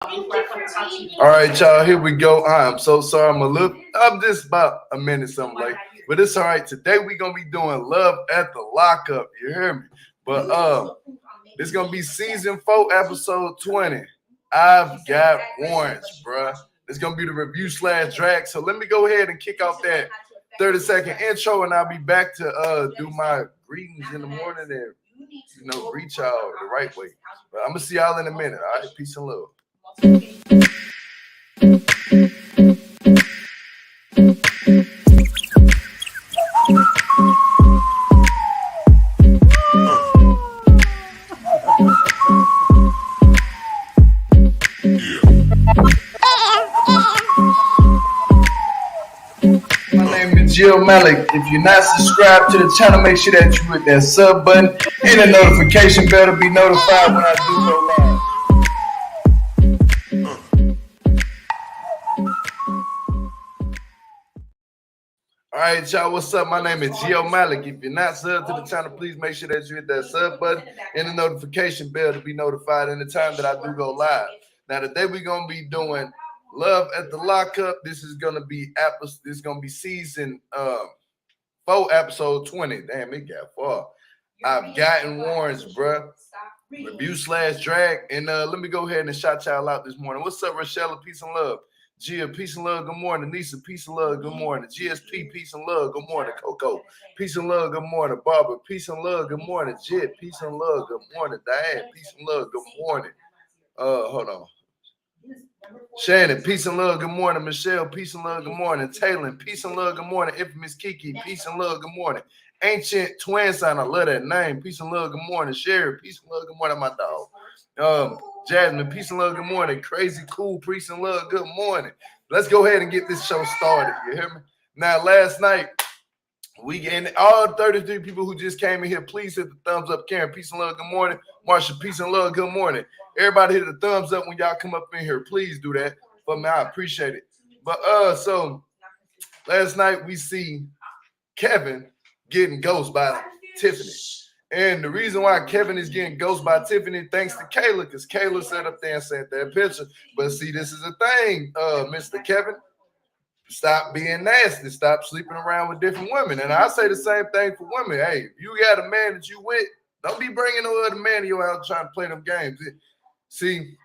All right, y'all, here we go. I'm so sorry. I'm just about a minute something late, but it's all right. Today we're gonna be doing Love at the Lockup. You hear me? But this gonna be season 4, episode 20. I've got warrants, bruh. It's gonna be the review / drag. So let me go ahead and kick off that 30-second intro, and I'll be back to do my greetings in the morning and greet y'all the right way. But I'm gonna see y'all in a minute. All right, peace and love. My name is Jill Malik. If you're not subscribed to the channel, make sure that you hit that sub button and the notification bell to be notified when I do go live. All right, y'all, what's up? My name is Jill Malik. If you're not subbed to the channel, please make sure that you hit that sub button and the notification bell to be notified in the time that I do go live. Now, today we're gonna be doing Love at the Lockup. This is gonna be season 4, episode 20. Damn, it got far. I've gotten warrants, bruh. Review / drag. And let me go ahead and shout y'all out this morning. What's up, Rochelle? Peace and love. Gia, peace and love, good morning. Nisa, peace and love, good morning. GSP, peace and love, good morning. Coco, peace and love, good morning. Barbara, peace and love, good morning. Jet, peace and love, good morning. Diane, peace and love, good morning. Hold on. Shannon, peace and love, good morning. Michelle, peace and love, good morning. Taylor, peace and love, good morning. Infamous Kiki, peace and love, good morning. Ancient Twin Sign, I love that name. Peace and love, good morning. Sherry, peace and love, good morning, my dog. Jasmine, peace and love, good morning. Crazy Cool, peace and love, good morning. Let's go ahead and get this show started. You hear me? Now, last night, and all 33 people who just came in here, please hit the thumbs up. Karen, peace and love, good morning. Marsha, peace and love, good morning. Everybody hit the thumbs up when y'all come up in here. Please do that for me. I appreciate it. But so last night we see Kevin getting ghosted by Tiffany. And the reason why Kevin is getting ghosted by Tiffany, thanks to Kayla, because Kayla sat up there and sent that picture. But see, this is a thing, Mr. Kevin. Stop being nasty. Stop sleeping around with different women. And I say the same thing for women. Hey, if you got a man that you with, don't be bringing no other man to your house trying to play them games. See,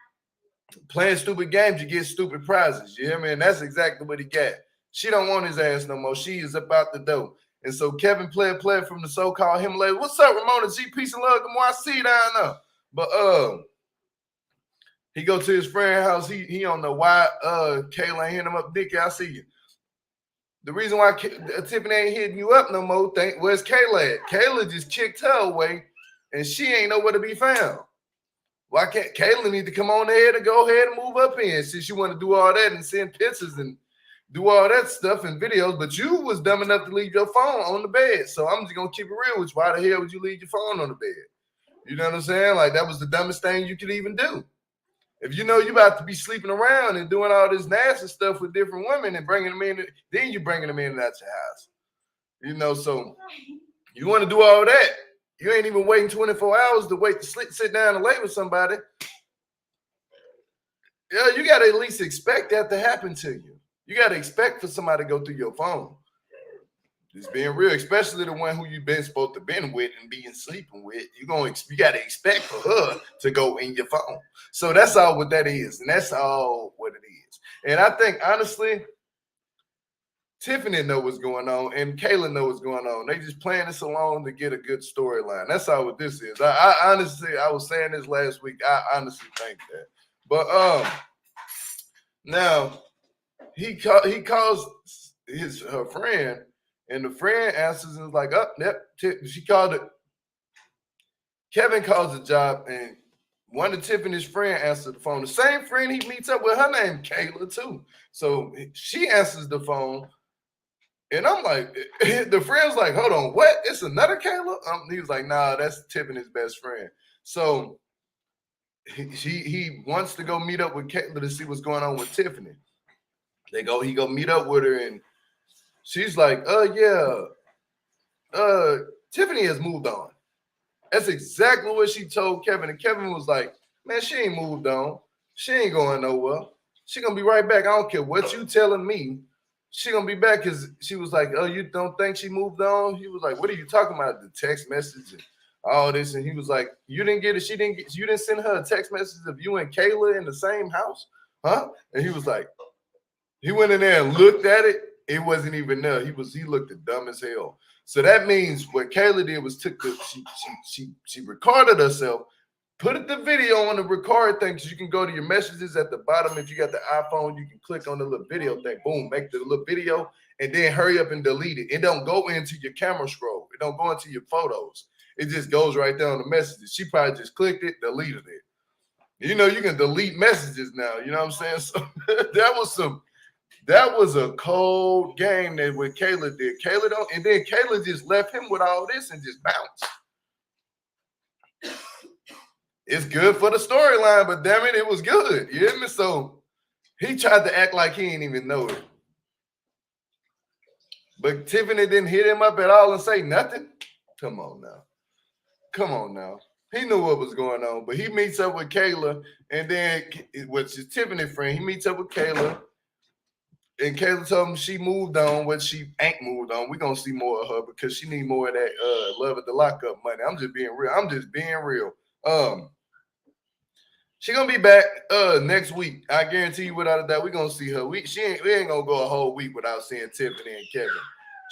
playing stupid games, you get stupid prizes. You hear me? And that's exactly what he got. She don't want his ass no more. She is up out the door. And so Kevin played from the so-called Himalaya. What's up, Ramona G? Peace and love. Good morning. I see you down there. But he go to his friend's house. He don't know why Kayla ain't hitting him up. Dick, I see you. The reason why Tiffany ain't hitting you up no more, where's Kayla at? Kayla just kicked her away, and she ain't nowhere to be found. Why can't Kayla need to come on ahead and go ahead and move up in since you want to do all that and send pictures and do all that stuff and videos, but you was dumb enough to leave your phone on the bed. So I'm just going to keep it real with you. Why the hell would you leave your phone on the bed? You know what I'm saying? Like, that was the dumbest thing you could even do. If you know you about to be sleeping around and doing all this nasty stuff with different women and bringing them in, then you're bringing them in and out your house. You know, so you want to do all that. You ain't even waiting 24 hours to wait to sit down and lay with somebody. Yeah, you got to at least expect that to happen to you. You got to expect for somebody to go through your phone. Just being real, especially the one who you've been supposed to been with and being sleeping with. You got to expect for her to go in your phone. So that's all what that is. And that's all what it is. And I think, honestly, Tiffany know what's going on and Kayla know what's going on. They just playing this along to get a good storyline. That's all what this is. I honestly, I was saying this last week. I honestly think that. But now, he calls her friend, and the friend answers and is like, "Oh, yep." She called it. Kevin calls the job, and one of Tiffany's friend answered the phone. The same friend he meets up with, her name Kayla too. So she answers the phone, and I'm like, the friend's like, "Hold on, what? It's another Kayla?" He was like, "Nah, that's Tiffany's best friend." So he wants to go meet up with Kayla to see what's going on with Tiffany. He go meet up with her, and she's like, Tiffany has moved on. That's exactly what she told Kevin. And Kevin was like, man, she ain't moved on. She ain't going nowhere. She gonna be right back. I don't care what you telling me. She gonna be back because she was like, oh, you don't think she moved on? He was like, what are you talking about? The text message and all this. And he was like, you didn't get it. She didn't get, you didn't send her a text message of you and Kayla in the same house, huh? And he was like, he went in there and looked at it. It wasn't even there. He looked dumb as hell. So that means what Kayla did was she recorded herself, put the video on the record thing, so you can go to your messages at the bottom. If you got the iPhone, you can click on the little video thing, boom, make the little video, and then hurry up and delete it. It don't go into your camera scroll. It don't go into your photos. It just goes right there on the messages. She probably just clicked it, deleted it. You know, you can delete messages now. You know what I'm saying? So that was a cold game that what Kayla did. Kayla don't, and then Kayla just left him with all this and just bounced. It's good for the storyline, but damn it, it was good. You hear me? So he tried to act like he didn't even know it. But Tiffany didn't hit him up at all and say nothing. Come on now. Come on now. He knew what was going on, but he meets up with Kayla, and then, which is Tiffany's friend, he meets up with Kayla, and Kayla told him she moved on, but she ain't moved on. We're going to see more of her because she need more of that love at the lockup money. I'm just being real. She gonna be back next week. I guarantee you, without a doubt, we're gonna see her. We ain't gonna go a whole week without seeing Tiffany and Kevin.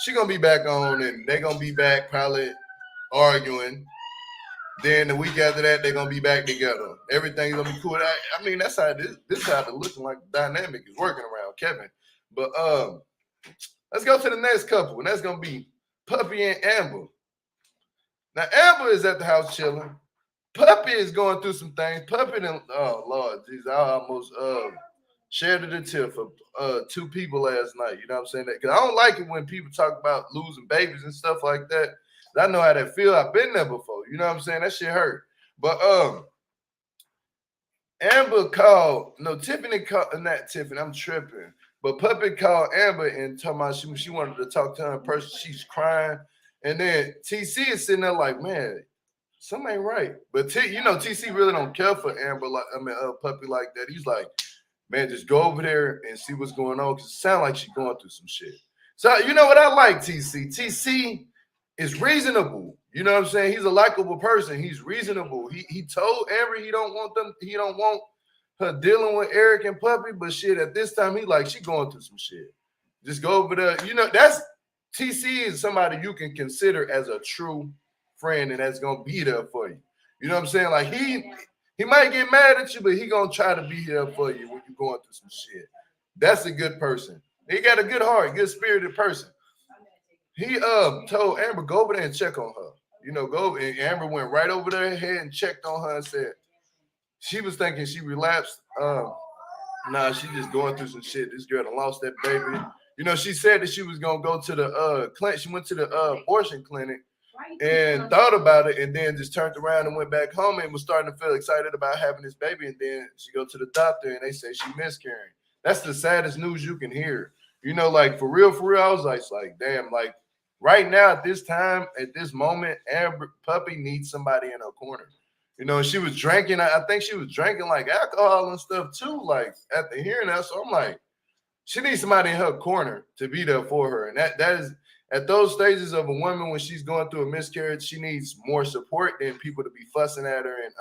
She gonna be back on, and they're gonna be back probably arguing. Then the week after that, they're gonna be back together. Everything's gonna be cool. I mean, that's how this is how the looking like dynamic is working around Kevin. But let's go to the next couple, and that's gonna be Puppy and Amber. Now Amber is at the house chilling. Puppy is going through some things. Puppy and oh Lord, geez, I almost shared a tip for two people last night. You know what I'm saying? Because I don't like it when people talk about losing babies and stuff like that. I know how that feel. I've been there before. You know what I'm saying? That shit hurt. But Amber called. No, Tiffany called. Not Tiffany. I'm tripping. But Puppy called Amber and talking about she wanted to talk to her in person. She's crying, and then TC is sitting there like, man, something ain't right. But TC really don't care for Amber Puppy like that. He's like, man, just go over there and see what's going on, because it sounds like she's going through some shit. So you know what I like, TC. TC is reasonable. You know what I'm saying? He's a likable person. He's reasonable. He told Amber he don't want her dealing with Eric and Puppy, but shit, at this time he like, she going through some shit. Just go over there. You know, that's TC is somebody you can consider as a true friend, and that's gonna be there for you. You know what I'm saying? Like he might get mad at you, but he gonna try to be here for you when you're going through some shit. That's a good person. He got a good heart, good spirited person. He told Amber, go over there and check on her. You know, go, and Amber went right over their head and checked on her and said she was thinking she relapsed. Nah, she just going through some shit. This girl done lost that baby. You know, she said that she was gonna go to the clinic. She went to the abortion clinic and thought about it, and then just turned around and went back home and was starting to feel excited about having this baby. And then she go to the doctor and they say she miscarrying. That's the saddest news you can hear. You know, like for real, I was like, damn, like right now at this time, at this moment, Amber Puppy needs somebody in her corner. You know, she was drinking. I think she was drinking like alcohol and stuff too. Like after hearing that, so I'm like, she needs somebody in her corner to be there for her. And that is at those stages of a woman when she's going through a miscarriage, she needs more support than people to be fussing at her and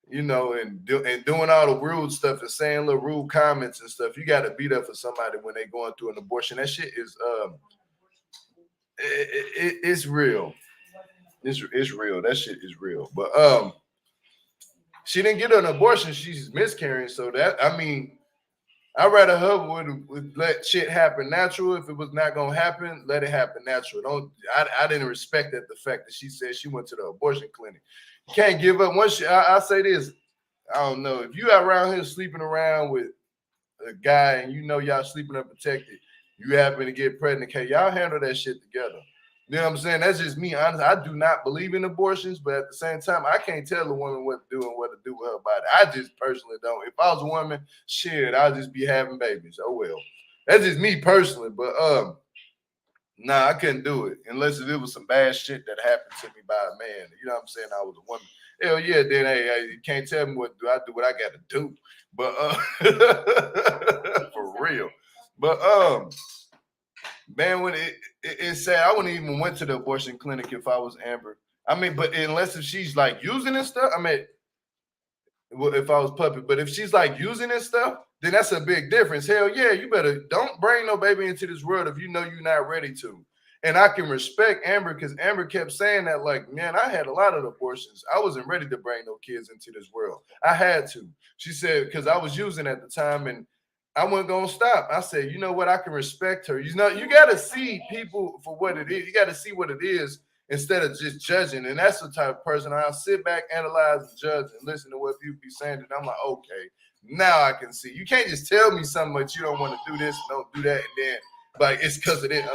you know, and doing all the rude stuff and saying little rude comments and stuff. You got to be there for somebody when they're going through an abortion. That shit is it's real. It's real. That shit is real. But she didn't get an abortion. She's miscarrying. So that, I mean, I'd rather her would let shit happen natural. If it was not gonna happen, let it happen natural. I didn't respect that, the fact that she said she went to the abortion clinic. You can't give up. Once I say this, I don't know. If you around here sleeping around with a guy and you know y'all sleeping unprotected, you happen to get pregnant, can y'all handle that shit together? You know what I'm saying? That's just me. Honestly, I do not believe in abortions, but at the same time, I can't tell a woman what to do and what to do with her body. I just personally don't. If I was a woman, shit, I'd just be having babies. Oh well. That's just me personally. But nah, I couldn't do it unless it was some bad shit that happened to me by a man. You know what I'm saying? I was a woman. hell yeah, then hey, you can't tell me what I do what I got to do. But for real. But man, when it's sad, I wouldn't even went to the abortion clinic if I was Amber. I mean, but unless if she's like using this stuff, I mean, if I was puppy, but if she's like using this stuff, then that's a big difference. Hell yeah, you better don't bring no baby into this world if you know you're not ready to. And I can respect Amber because Amber kept saying that, like, man, I had a lot of abortions. I wasn't ready to bring no kids into this world. I had to. She said, because I was using at the time and I wasn't gonna stop. I said, you know what? I can respect her. You know, you gotta see people for what it is. You gotta see what it is instead of just judging. And that's the type of person I'll sit back, analyze, and judge, and listen to what people be saying. And I'm like, okay, now I can see. You can't just tell me something, but you don't want to do this, don't do that, and then like it's because of it.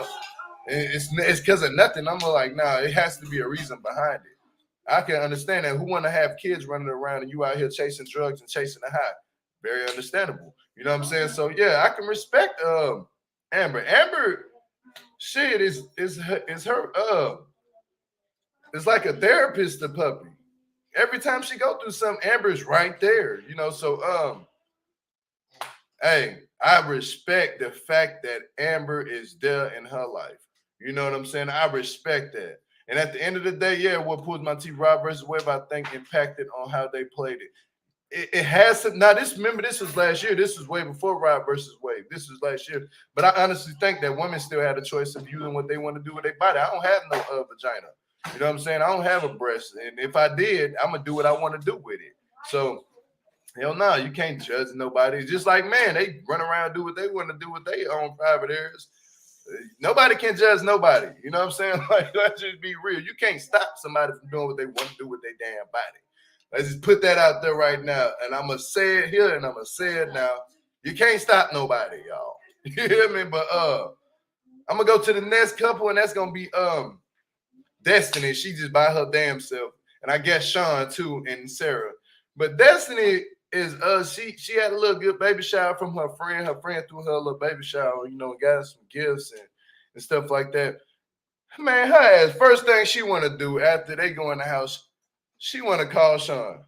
It's because of nothing. I'm like, nah, it has to be a reason behind it. I can understand that. Who want to have kids running around and you out here chasing drugs and chasing the high? Very understandable. You know what I'm saying? So yeah, I can respect Amber. Amber, shit is her it's like a therapist to puppy. Every time she go through something, Amber's right there. You know, so hey, I respect the fact that Amber is there in her life. You know what I'm saying? I respect that. And at the end of the day, yeah, what pulls my teeth, Rob versus Webb, I think impacted on how they played it. It has to now. Remember, this was last year. This was way before Rob versus Wade. This was last year. But I honestly think that women still had a choice of using what they want to do with their body. I don't have no vagina. You know what I'm saying? I don't have a breast. And if I did, I'm going to do what I want to do with it. So, hell no, you can't judge nobody. It's just like, man, they run around and do what they want to do with their own private areas. Nobody can judge nobody. You know what I'm saying? Like, let's just be real. You can't stop somebody from doing what they want to do with their damn body. Let's just put that out there right now. And I'm going to say it here and I'm going to say it now. You can't stop nobody, y'all. You hear me? But I'm going to go to the next couple, and that's going to be Destiny. She just by her damn self. And I guess Shawn, too, and Sarah. But Destiny is, she had a little good baby shower from her friend. Her friend threw her a little baby shower, you know, got some gifts and stuff like that. Man, her ass, first thing she want to do after they go in the house, she want to call Shawn.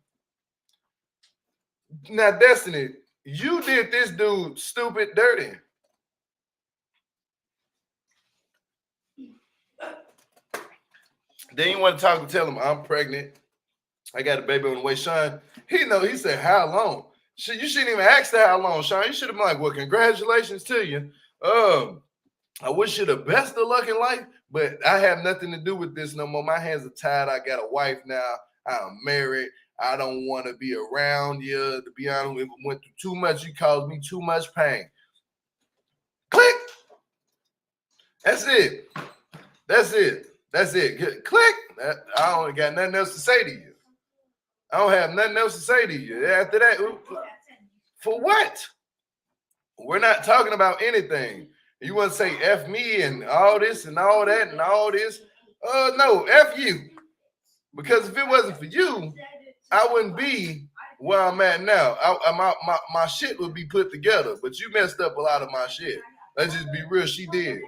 Now, Destiny, you did this dude stupid dirty. Then you want to talk and tell him, I'm pregnant. I got a baby on the way. Shawn, he said, how long? You shouldn't even ask that how long, Shawn. You should have been like, well, congratulations to you. I wish you the best of luck in life, but I have nothing to do with this no more. My hands are tied. I got a wife now. I'm married. I don't want to be around you. To be honest, if I went through too much, you caused me too much pain. Click. That's it. That's it. That's it. Click. I don't got nothing else to say to you. I don't have nothing else to say to you. After that, for what? We're not talking about anything. You want to say F me and all this and all that and all this? No, F you. Because if it wasn't for you, I wouldn't be where I'm at now. My shit would be put together, but you messed up a lot of my shit. Let's just be real. She did.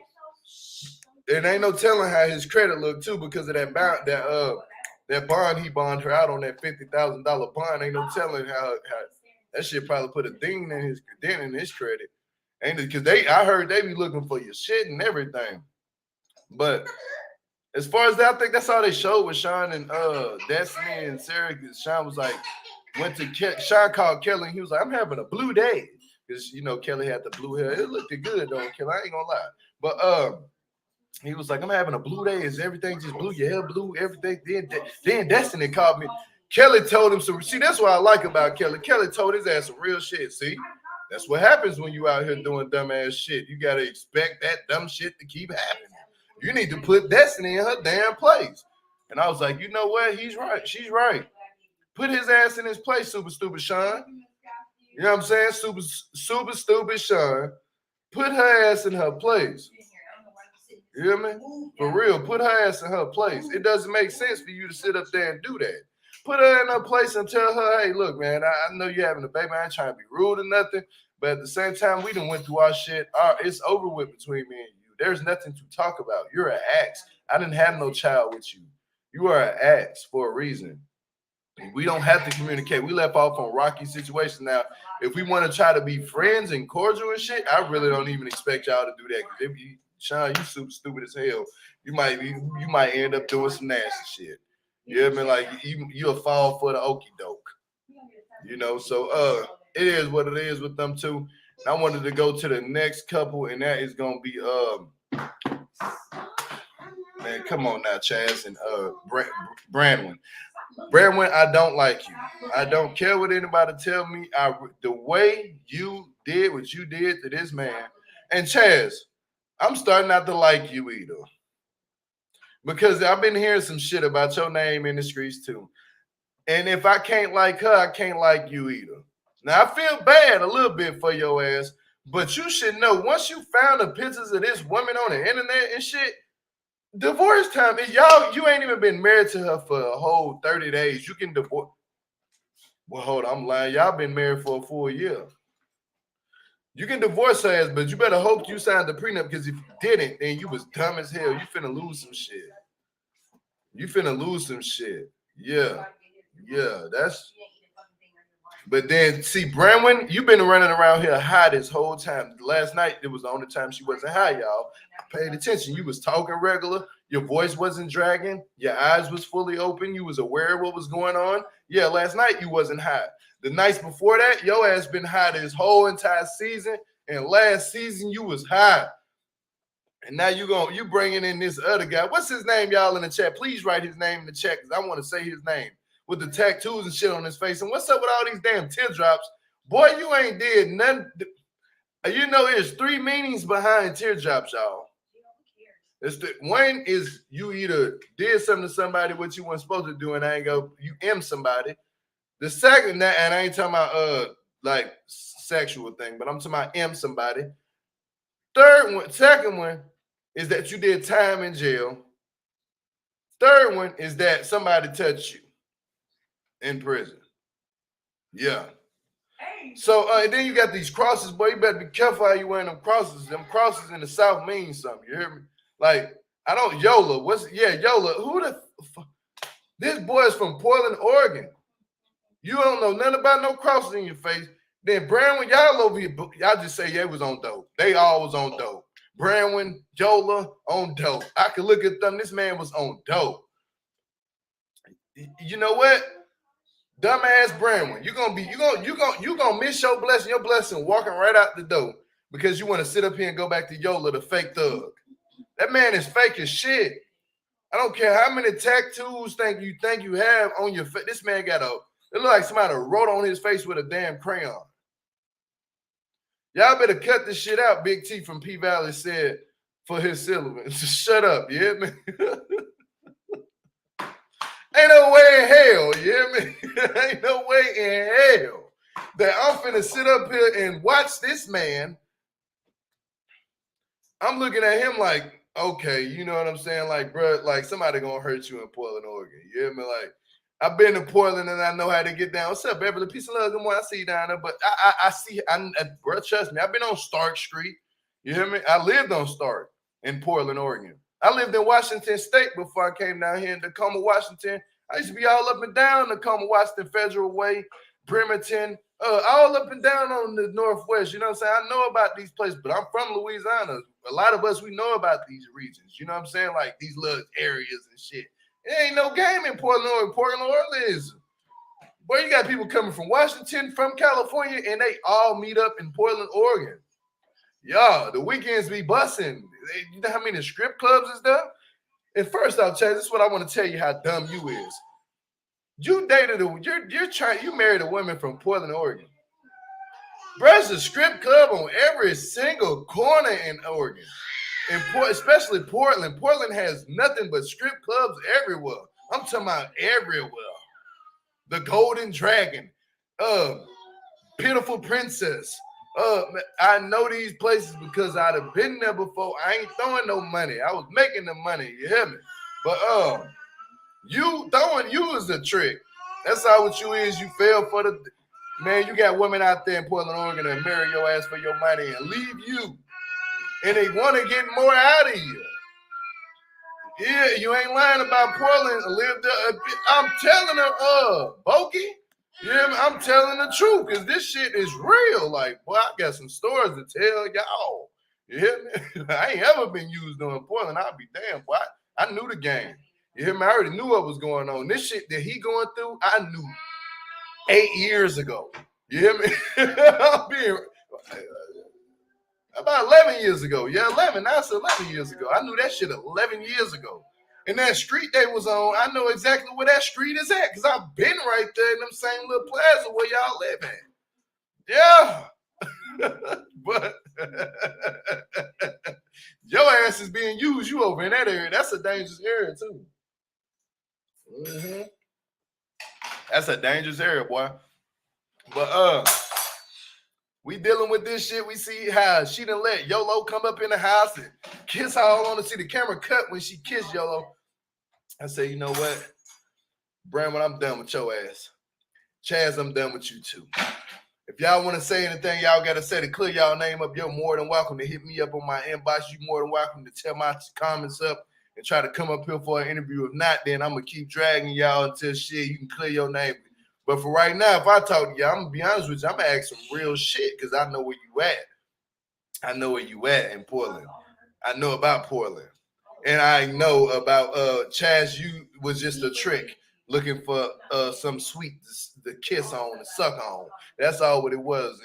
And ain't no telling how his credit looked too because of that bond he bonded her out on, that $50,000 bond. Ain't no telling how that shit probably put a ding in his credit. Ain't it? Because I heard they be looking for your shit and everything. But as far as that, I think that's all they showed with Shawn and Destiny and Sarah. Because Shawn was like, Shawn called Kelly and he was like, I'm having a blue day. Because, you know, Kelly had the blue hair. It looked good though, Kelly. I ain't gonna lie. But he was like, I'm having a blue day. Is everything just blue? Your hair blue, everything. Then Destiny called me. Kelly told him some. See, that's what I like about Kelly. Kelly told his ass some real shit. See, that's what happens when you out here doing dumbass shit. You gotta expect that dumb shit to keep happening. You need to put Destiny in her damn place. And I was like, you know what? He's right. She's right. Put his ass in his place, super stupid Shawn. You know what I'm saying? Super stupid Shawn. Put her ass in her place. You hear me? For real, put her ass in her place. It doesn't make sense for you to sit up there and do that. Put her in her place and tell her, hey, look, man, I know you're having a baby. I ain't trying to be rude or nothing. But at the same time, we done went through our shit. It's over with between me and you. There's nothing to talk about. You're an axe. I didn't have no child with you. You are an axe for a reason. We don't have to communicate. We left off on rocky situation. Now, if we want to try to be friends and cordial and shit, I really don't even expect y'all to do that. Because if you, Shawn, you super stupid as hell. You might end up doing some nasty shit. You know what I mean? Like you'll fall for the okey doke. You know, so it is what it is with them two. I wanted to go to the next couple, and that is gonna be man, come on now, Chaz and Brandon. Brandon, I don't like you. I don't care what anybody tell me. The way you did what you did to this man, and Chaz, I'm starting not to like you either. Because I've been hearing some shit about your name in the streets too. And if I can't like her, I can't like you either. Now, I feel bad a little bit for your ass, but you should know once you found the pictures of this woman on the internet and shit, divorce time, you ain't even been married to her for a whole 30 days. You can divorce. Well, hold on, I'm lying. Y'all been married for a full year. You can divorce her ass, but you better hope you signed the prenup, because if you didn't, then you was dumb as hell. You finna lose some shit. You finna lose some shit. Yeah. Yeah, that's. But then, see, Brandon, you've been running around here high this whole time. Last night, it was the only time she wasn't high, y'all. I paid attention. You was talking regular. Your voice wasn't dragging. Your eyes was fully open. You was aware of what was going on. Yeah, last night, you wasn't high. The nights before that, your ass been high this whole entire season. And last season, you was high. And now you bringing in this other guy. What's his name, y'all, in the chat? Please write his name in the chat, because I want to say his name. With the tattoos and shit on his face. And what's up with all these damn teardrops? Boy, you ain't did nothing. You know, there's three meanings behind teardrops, y'all. One is you either did something to somebody what you weren't supposed to do, and you M somebody. The second, and I ain't talking about like sexual thing, but I'm talking about M somebody. Second one is that you did time in jail. Third one is that somebody touched you in prison. Yeah. So and then you got these crosses, boy. You better be careful how you wearing them crosses. Them crosses in the South mean something. You hear me? Like, I don't Yola. Yola? Who the this boy is from Portland, Oregon. You don't know nothing about no crosses in your face. Then Brandon, y'all over here, y'all just say, yeah, it was on dope. They all was on dope. Brandon, Yola on dope. I could look at them. This man was on dope. You know what? Dumbass Brandon, you gonna miss your blessing. Your blessing walking right out the door because you want to sit up here and go back to Yola, the fake thug. That man is fake as shit. I don't care how many tattoos you think you have on your face. This man got it look like somebody wrote on his face with a damn crayon. Y'all better cut this shit out. Big T from P Valley said for his syllabus. Shut up, you hear me? Ain't no way in hell, you hear me? Ain't no way in hell that I'm finna sit up here and watch this man. I'm looking at him like, okay, you know what I'm saying? Like, bro, like somebody gonna hurt you in Portland, Oregon. You hear me? Like, I've been to Portland and I know how to get down. What's up, Beverly? Peace and love. Good morning. I see you down there. But I see, bro, trust me. I've been on Stark Street. You hear me? I lived on Stark in Portland, Oregon. I lived in Washington State before I came down here in Tacoma, Washington. I used to be all up and down Tacoma, Washington, Federal Way, Bremerton, all up and down on the Northwest. You know what I'm saying? I know about these places, but I'm from Louisiana. A lot of us, we know about these regions. You know what I'm saying? Like these little areas and shit. It ain't no game in Portland, Oregon. Boy, you got people coming from Washington, from California, and they all meet up in Portland, Oregon. Y'all, the weekends be busting. You know how many strip clubs and stuff? And first off, Chaz, this is what I want to tell you how dumb you is. You dated you married a woman from Portland, Oregon. There's a strip club on every single corner in Oregon. Especially Portland. Portland has nothing but strip clubs everywhere. I'm talking about everywhere. The Golden Dragon, Pitiful Princess. I know these places because I'd have been there before. I ain't throwing no money. I was making the money. You hear me? But you is a trick. That's how what you is. You fell for the man. You got women out there in Portland, Oregon that marry your ass for your money and leave you, and they want to get more out of you. Yeah, you ain't lying about Portland. I'm telling her, Bokey. Yeah, I'm telling the truth because this shit is real. Like, boy, I got some stories to tell y'all. You hear me? I ain't ever been used on Portland. I'll be damn, boy. I knew the game. You hear me? I already knew what was going on. This shit that he going through, I knew 8 years ago. You hear me? I'm being about 11 years ago. Yeah, 11. That's 11 years ago. I knew that shit 11 years ago. And that street they was on, I know exactly where that street is at because I've been right there in them same little plaza where y'all live at. Yeah. But your ass is being used. You over in that area. That's a dangerous area, too. Mm-hmm. That's a dangerous area, boy. But we dealing with this shit. We see how she done let YOLO come up in the house and kiss her. I want to see the camera cut when she kissed YOLO. I say, you know what? Brandon, I'm done with your ass. Chaz, I'm done with you too. If y'all want to say anything, y'all got to say to clear y'all name up. You're more than welcome to hit me up on my inbox. You're more than welcome to tear my comments up and try to come up here for an interview. If not, then I'm going to keep dragging y'all until shit, you can clear your name. But for right now, if I talk to y'all, I'm going to be honest with you, I'm going to ask some real shit because I know where you at. I know where you at in Portland. I know about Portland. And I know about Chaz, you was just a trick looking for some sweet to kiss on and suck on. That's all what it was.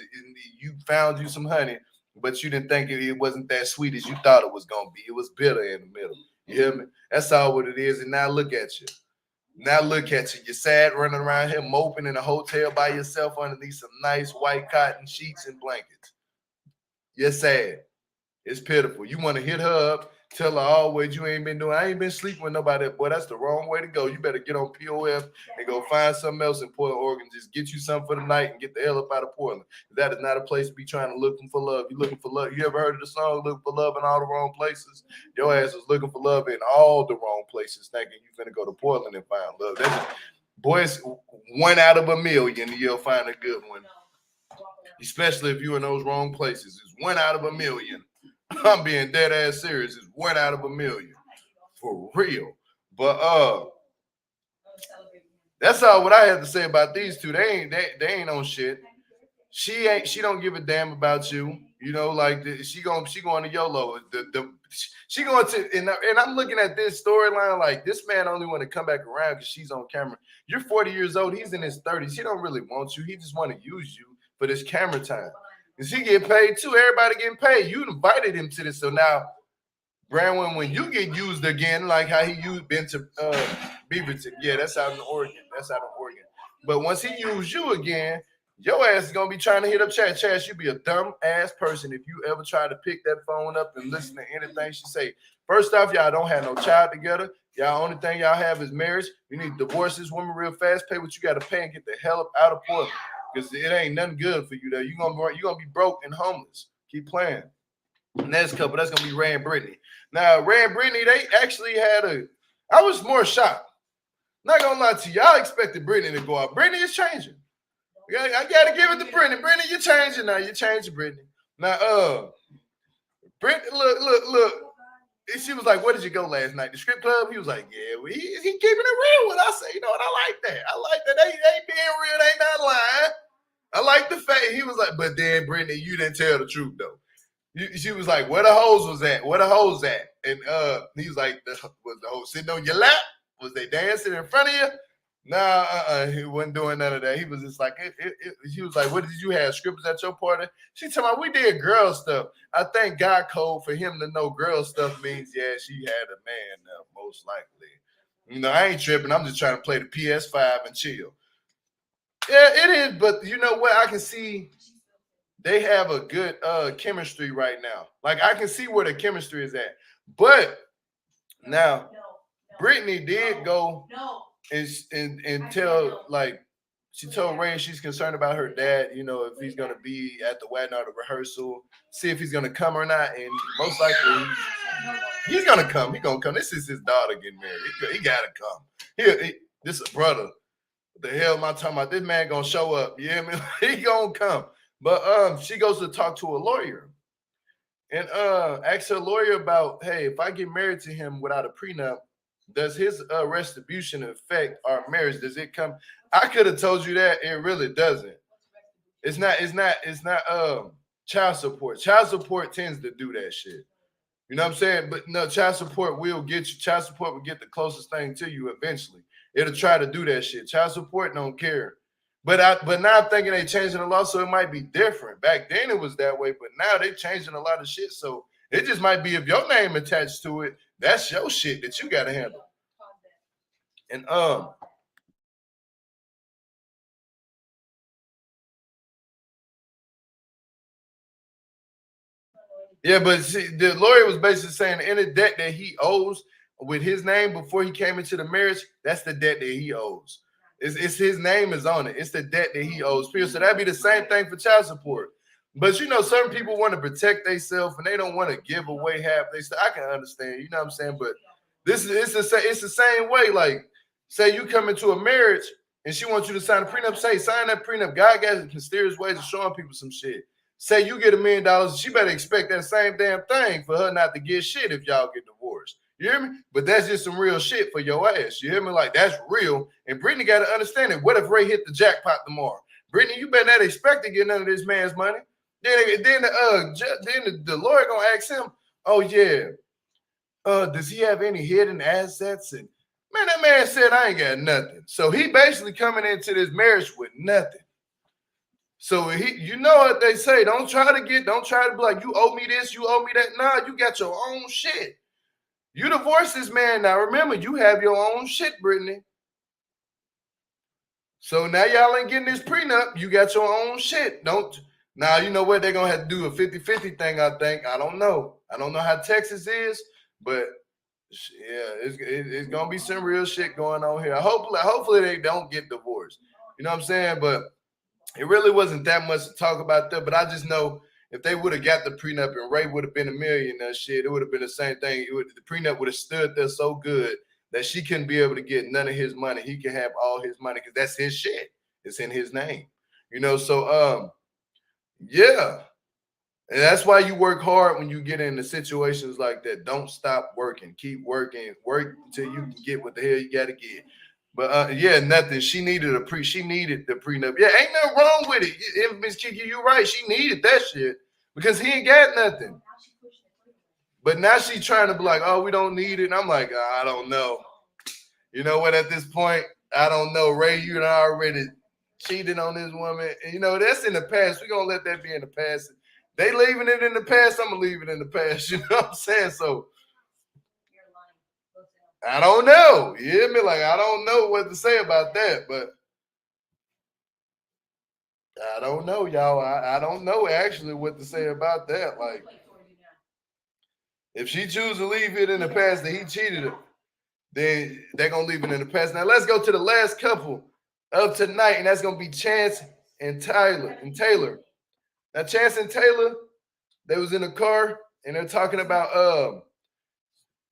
You found you some honey, but you didn't think it wasn't that sweet as you thought it was going to be. It was bitter in the middle. You hear me? That's all what it is. And now look at you. Now look at you. You're sad running around here moping in a hotel by yourself underneath some nice white cotton sheets and blankets. You're sad. It's pitiful. You want to hit her up, tell her always you ain't been doing, I ain't been sleeping with nobody. Boy, that's the wrong way to go. You better get on POF and go find something else in Portland, Oregon. Just get you something for the night and get the hell up out of Portland. That is not a place to be trying to looking for love. You looking for love. You ever heard of the song Looking for Love in All the Wrong Places? Your ass was looking for love in all the wrong places, thinking you finna go to Portland and find love. That's boys, 1 out of a million, you'll find a good one. Especially if you're in those wrong places. It's 1 out of a million. I'm being dead ass serious. It's 1 out of a million. For real. But that's all what I have to say about these two. They ain't on shit. She don't give a damn about you. You know, like she going to YOLO. She going to and I'm looking at this storyline like this man only want to come back around because she's on camera. You're 40 years old. He's in his 30s. He don't really want you. He just want to use you for this camera time. Because he get paid too. Everybody getting paid. You invited him to this. So now, Brandon, when you get used again, like how he used Ben to Beaverton. Yeah, that's out in Oregon. But once he used you again, your ass is going to be trying to hit up Chaz. You be a dumb ass person if you ever try to pick that phone up and listen to anything she say. First off, y'all don't have no child together. Y'all only thing y'all have is marriage. You need to divorce this woman real fast. Pay what you got to pay and get the hell up out of Portland. Because it ain't nothing good for you there. You're gonna be broke and homeless. Keep playing. Next couple, that's gonna be Ray and Brittany. Now, Ray and Brittany, they actually had I was more shocked. Not gonna lie to you. I expected Brittany to go out. Brittany is changing. I gotta give it to Brittany. Brittany, you're changing now. You're changing, Brittany. Now, Brittany, look. She was like, "Where did you go last night? The strip club?" He was like, "Yeah, he keeping it real." What I say, you know what? I like that. They being real. They not lying. I like the fact he was like, but then Brittany, you didn't tell the truth though. She was like, "Where the hoes was at? Where the hoes at?" And he was like, "Was the hoes sitting on your lap? Was they dancing in front of you?" Nah, he wasn't doing none of that. He was just like, he was like, "What did you have? Strippers at your party?" She told me, "We did girl stuff." I think God code for him to know girl stuff means, yeah, she had a man most likely. You know, I ain't tripping. I'm just trying to play the PS5 and chill. Yeah, it is. But you know what? I can see they have a good chemistry right now. Like, I can see where the chemistry is at. But now, Brittany did go and tell, like, she told Ray she's concerned about her dad, you know, if he's going to be at the wedding or the rehearsal, see if he's going to come or not. And most likely he's going to come. He's going to come. This is his daughter getting married. He got to come. This is a brother. What the hell am I talking about? This man going to show up. You hear me? He going to come. But she goes to talk to a lawyer. and asked her lawyer about, hey, if I get married to him without a prenup, does his restitution affect our marriage? Does it come? I could have told you that it really doesn't. It's not child support. Child support tends to do that shit. You know what I'm saying? But no, child support will get you. Child support will get the closest thing to you eventually. It'll try to do that shit. Child support don't care. But now I'm thinking they changing the law, so it might be different. Back then it was that way, but now they changing a lot of shit. So it just might be if your name attached to it, that's your shit that you gotta handle. And yeah, but see, the lawyer was basically saying any debt that he owes with his name before he came into the marriage, that's the debt that he owes. It's his name is on it. It's the debt that he owes. So that'd be the same thing for child support. But you know, certain people want to protect themselves and they don't want to give away half they stuff. I can understand, you know what I'm saying? But this is it's the same way. Like, say you come into a marriage and she wants you to sign a prenup. Say, sign that prenup. God got mysterious ways of showing people some shit. Say you get $1 million, she better expect that same damn thing for her not to get shit if y'all get divorced. You hear me? But that's just some real shit for your ass. You hear me? Like, that's real. And Brittany got to understand it. What if Ray hit the jackpot tomorrow? Brittany, you better not expect to get none of this man's money. Then the lawyer gonna ask him, oh yeah, does he have any hidden assets? And man, that man said I ain't got nothing. So he basically coming into this marriage with nothing. So you know what they say, don't try to be like, you owe me this, you owe me that. Nah, you got your own shit. You divorced this man. Now remember, you have your own shit, Brittany. So now y'all ain't getting this prenup. You got your own shit. Now you know what, they're gonna have to do a 50-50 thing, I think. I don't know. I don't know how Texas is, but yeah, it's gonna be some real shit going on here. Hopefully they don't get divorced. You know what I'm saying? But it really wasn't that much to talk about there, but I just know if they would have got the prenup and Ray would have been a millionaire, shit, it would have been the same thing. The prenup would have stood there so good that she couldn't be able to get none of his money. He can have all his money because that's his shit. It's in his name. You know, so yeah. And that's why you work hard when you get into situations like that. Don't stop working. Keep working. Work until you can get what the hell you got to get. But yeah, nothing. She needed the prenup. Yeah, ain't nothing wrong with it. Miss Kiki, you right. She needed that shit because he ain't got nothing. But now she's trying to be like, oh, we don't need it. And I'm like, I don't know. You know what? At this point, I don't know. Ray, you done already cheated on this woman. And, you know, that's in the past. We're going to let that be in the past. They leaving it in the past. I'm going to leave it in the past. You know what I'm saying? So I don't know. You hear me? Like, I don't know what to say about that, but I don't know, y'all. I don't know actually what to say about that. Like, if she chooses to leave it in the past that he cheated her, then they're going to leave it in the past. Now, let's go to the last couple of tonight, and that's going to be Chance and Taylor. Now, Chance and Taylor, they was in a car, and they're talking about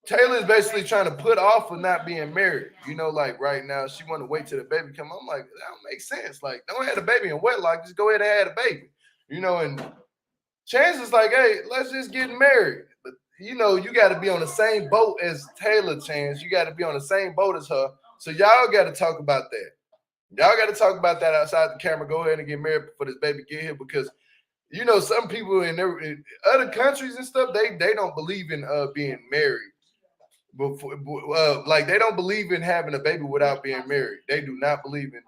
Taylor's basically trying to put off for not being married. You know, like right now, she want to wait till the baby come. I'm like, that don't make sense. Like, don't have a baby in wedlock. Just go ahead and have a baby. You know, and Chance is like, hey, let's just get married. But, you know, you got to be on the same boat as Taylor, Chance. You got to be on the same boat as her. So y'all got to talk about that. Y'all got to talk about that outside the camera. Go ahead and get married before this baby get here because, you know, some people in other countries and stuff, they don't believe in being married. Before, like they don't believe in having a baby without being married. They do not believe in.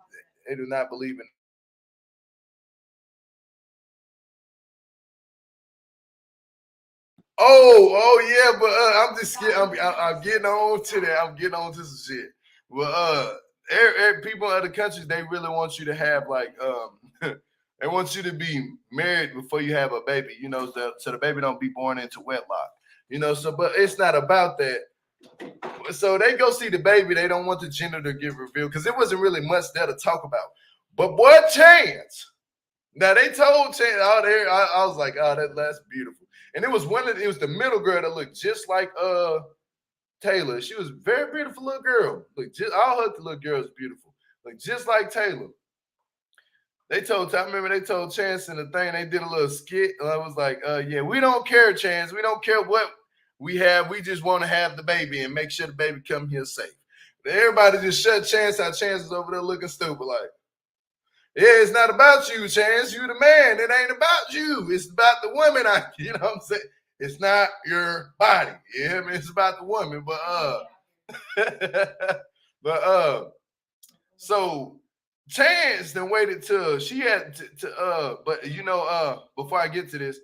They do not believe in. Oh yeah, but I'm just I'm getting on to that. I'm getting on to some shit. Well, people in other countries they really want you to have like they want you to be married before you have a baby. You know, so the baby don't be born into wedlock. You know, so but it's not about that. So they go see the baby. They don't want the gender to get revealed because it wasn't really much there to talk about. But what Chance? Now they told Chance out there. I was like, oh, that's beautiful. And it was the middle girl that looked just like Taylor. She was a very beautiful little girl. Look, just all her little girls beautiful. Like just like Taylor. I remember they told Chance in the thing, they did a little skit. And I was like, yeah, we don't care, Chance. We don't care what we have. We just want to have the baby and make sure the baby come here safe. Everybody just shut Chance out. Chance is over there looking stupid like, yeah, it's not about you, Chance. You the man. It ain't about you. It's about the woman. You know what I'm saying? It's not your body. Yeah, I mean, it's about the woman. So Chance then waited till she had but before I get to this,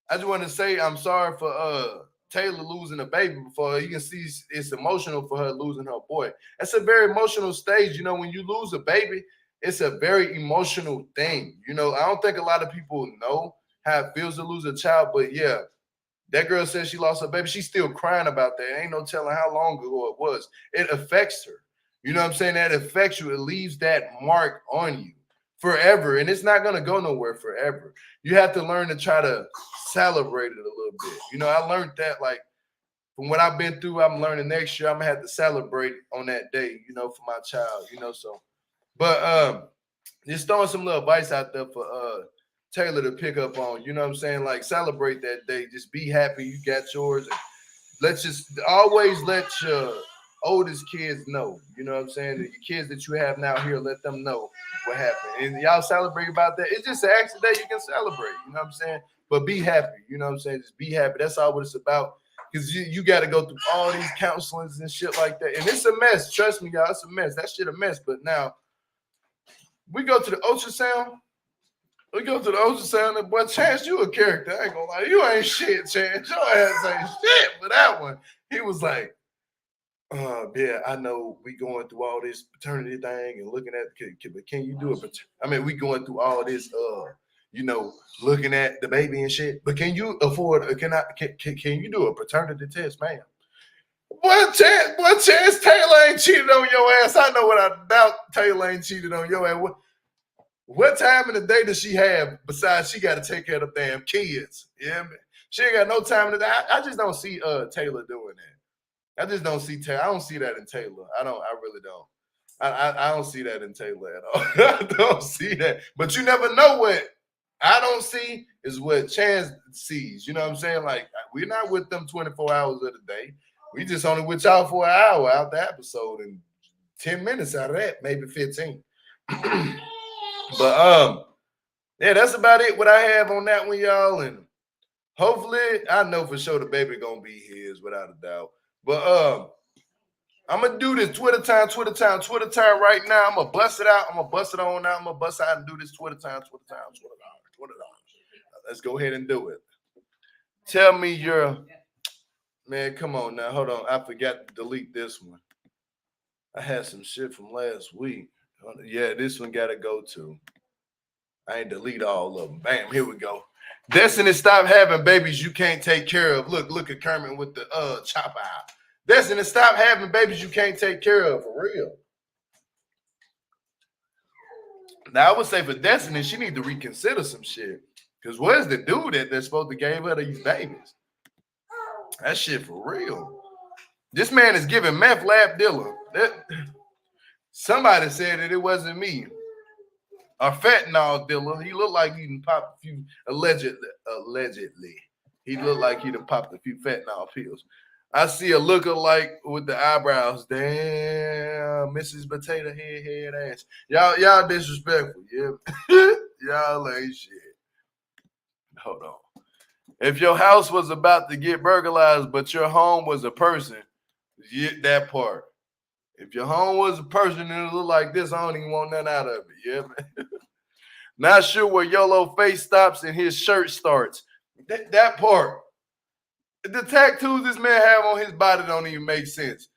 I just want to say I'm sorry for Taylor losing a baby before. You can see it's emotional for her losing her boy. That's a very emotional stage. You know, when you lose a baby, it's a very emotional thing. You know, I don't think a lot of people know how it feels to lose a child, but yeah, that girl said she lost her baby. She's still crying about that. Ain't no telling how long ago it was. It affects her. You know what I'm saying? That affects you. It leaves that mark on you forever. And it's not going to go nowhere forever. You have to learn to try to celebrate it a little bit. You know, I learned that, like, from what I've been through, I'm learning next year I'm going to have to celebrate on that day, you know, for my child, you know, so. But just throwing some little advice out there for Taylor to pick up on, you know what I'm saying? Like, celebrate that day. Just be happy you got yours. And let's just always let your oldest kids know, you know what I'm saying? The kids that you have now here, let them know what happened. And y'all celebrate about that. It's just an accident you can celebrate, you know what I'm saying? But be happy, you know what I'm saying? Just be happy. That's all what it's about. Because you got to go through all these counselings and shit like that. And it's a mess. Trust me, y'all, it's a mess. That shit a mess. But now, we go to the ultrasound. And boy, Chance, you a character. I ain't gonna lie. You ain't shit, Chance. Your ass ain't shit for that one. He was like, yeah, I know we going through all this paternity thing and looking at the kid, but can you do it? I mean, we going through all this, looking at the baby and shit, but can you afford, can you do a paternity test, ma'am? What Chance Taylor ain't cheated on your ass? I know without doubt Taylor ain't cheated on your ass. What time in the day does she have besides she got to take care of the damn kids? Yeah, man. She ain't got no time in the day. I just don't see Taylor doing that. I just don't see Taylor. I don't see that in Taylor. I really don't. I don't see that in Taylor at all. I don't see that. But you never know what I don't see is what Chance sees. You know what I'm saying? Like, we're not with them 24 hours of the day. We just only with y'all for an hour out the episode and 10 minutes out of that, maybe 15. But yeah, that's about it. What I have on that one, y'all, and hopefully, I know for sure the baby gonna be his without a doubt. But I'm gonna do this Twitter time right now. I'm gonna bust it out. I'm gonna bust it on out. I'm gonna bust out and do this Twitter time. Let's go ahead and do it. Tell me man. Come on now. Hold on. I forgot to delete this one. I had some shit from last week. Yeah, this one got to go to. I ain't delete all of them. Bam, here we go. Destiny, stop having babies you can't take care of. Look at Kermit with the chopper out. Destiny, stop having babies you can't take care of, for real. Now, I would say for Destiny, she need to reconsider some shit. Because where's the dude that's supposed to give her these babies? That shit for real. This man is giving meth lab dealer. Somebody said that it wasn't me. A fentanyl dealer. He looked like he done popped a few, allegedly. He looked like he done popped a few fentanyl pills. I see a lookalike with the eyebrows. Damn, Mrs. Potato Head ass. Y'all disrespectful, yeah. Y'all ain't shit. Hold on. If your house was about to get burglarized, but your home was a person, that part. If your home was a person and it looked like this, I don't even want nothing out of it. Yeah, man. Not sure where YOLO face stops and his shirt starts. That part. The tattoos this man have on his body don't even make sense.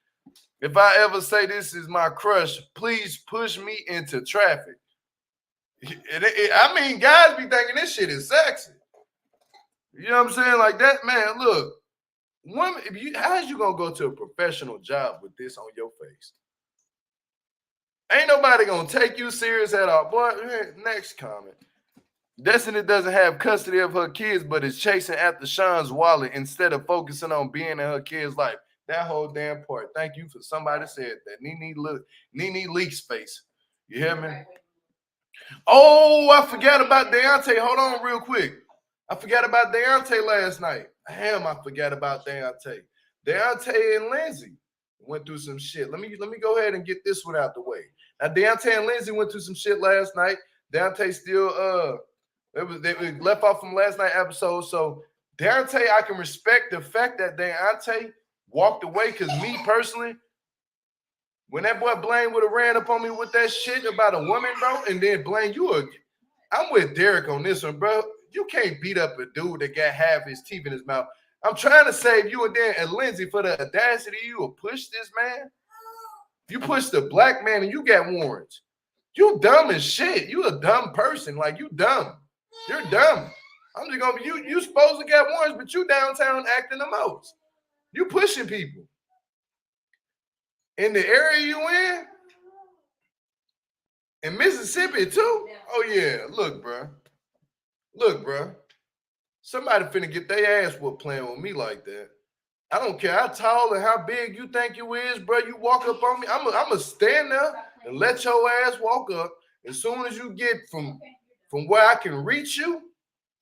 If I ever say this is my crush, please push me into traffic. I mean, guys be thinking this shit is sexy. You know what I'm saying? Like that, man, look. Women, how is you gonna go to a professional job with this on your face? Ain't nobody gonna take you serious at all. Boy, next comment. Destiny doesn't have custody of her kids, but is chasing after Shawn's wallet instead of focusing on being in her kids' life. That whole damn part. Thank you for somebody said that. Nene leaks face. You hear me? Oh, I forgot about Deontay. Hold on real quick. I forgot about Deontay last night. Damn, I forgot about Deontay. Deontay and Lindsay went through some shit. Let me go ahead and get this one out the way. Now, Deontay and Lindsay went through some shit last night. Deontay still they left off from last night episode. So Deontay, I can respect the fact that Deontay walked away, because me personally, when that boy Blaine would have ran up on me with that shit about a woman, bro, and then Blaine, I'm with Derek on this one, bro. You can't beat up a dude that got half his teeth in his mouth. I'm trying to save you and Lindsay for the audacity you will push this man. You push the black man and you got warrants. You dumb as shit. You a dumb person. Like, you dumb. You're dumb. I'm just gonna be you supposed to get warrants, but you downtown acting the most. You pushing people. In the area you in Mississippi too? Oh yeah, look, bro. Look, bro. Somebody finna get their ass whooped playing with me like that. I don't care how tall and how big you think you is, bro. You walk up on me, I'm gonna stand there and let your ass walk up. As soon as you get from where I can reach you,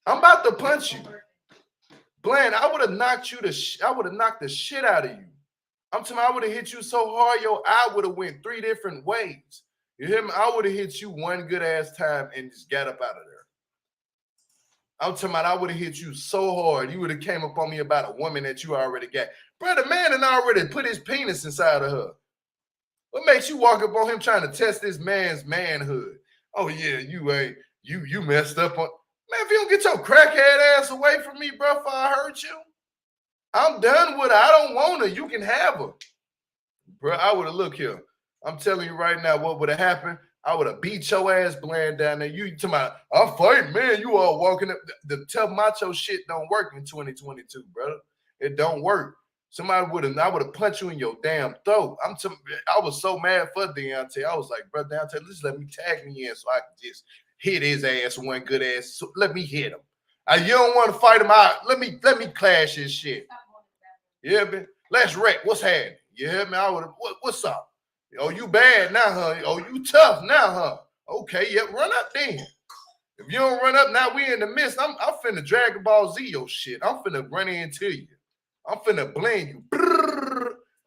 I'm about to punch you. Blaine, I would have knocked you I would have knocked the shit out of you. I'm telling you, I would have hit you so hard, your eye would have went 3 different ways. You hear me? I would have hit you one good ass time and just got up out of there. I'm talking about I would have hit you so hard, you would have came up on me about a woman that you already got. Bro, the man had already put his penis inside of her. What makes you walk up on him trying to test this man's manhood? Oh yeah, you messed up on. Man, if you don't get your crackhead ass away from me, bro, if I hurt you, I'm done with her. I don't want her. You can have her. Bro, I would have, look here. I'm telling you right now, what would have happened? I would have beat your ass Blaine down there. You talking about, I'm fighting, man. You all walking up. The tough macho shit don't work in 2022, brother. It don't work. I would have punched you in your damn throat. I was so mad for Deontay. I was like, bro, Deontay, just let me tag me in so I can just hit his ass one good ass. So let me hit him. You don't want to fight him out. Let me clash his shit. Yeah, man. Let's wreck. What's happening? You hear me? I would have. What's up? Oh, you bad now, huh? Oh, you tough now, huh? Okay, yep. Run up then. If you don't run up, now we in the midst. I'm finna Dragon Ball Z your shit. I'm finna run into you. I'm finna blend you.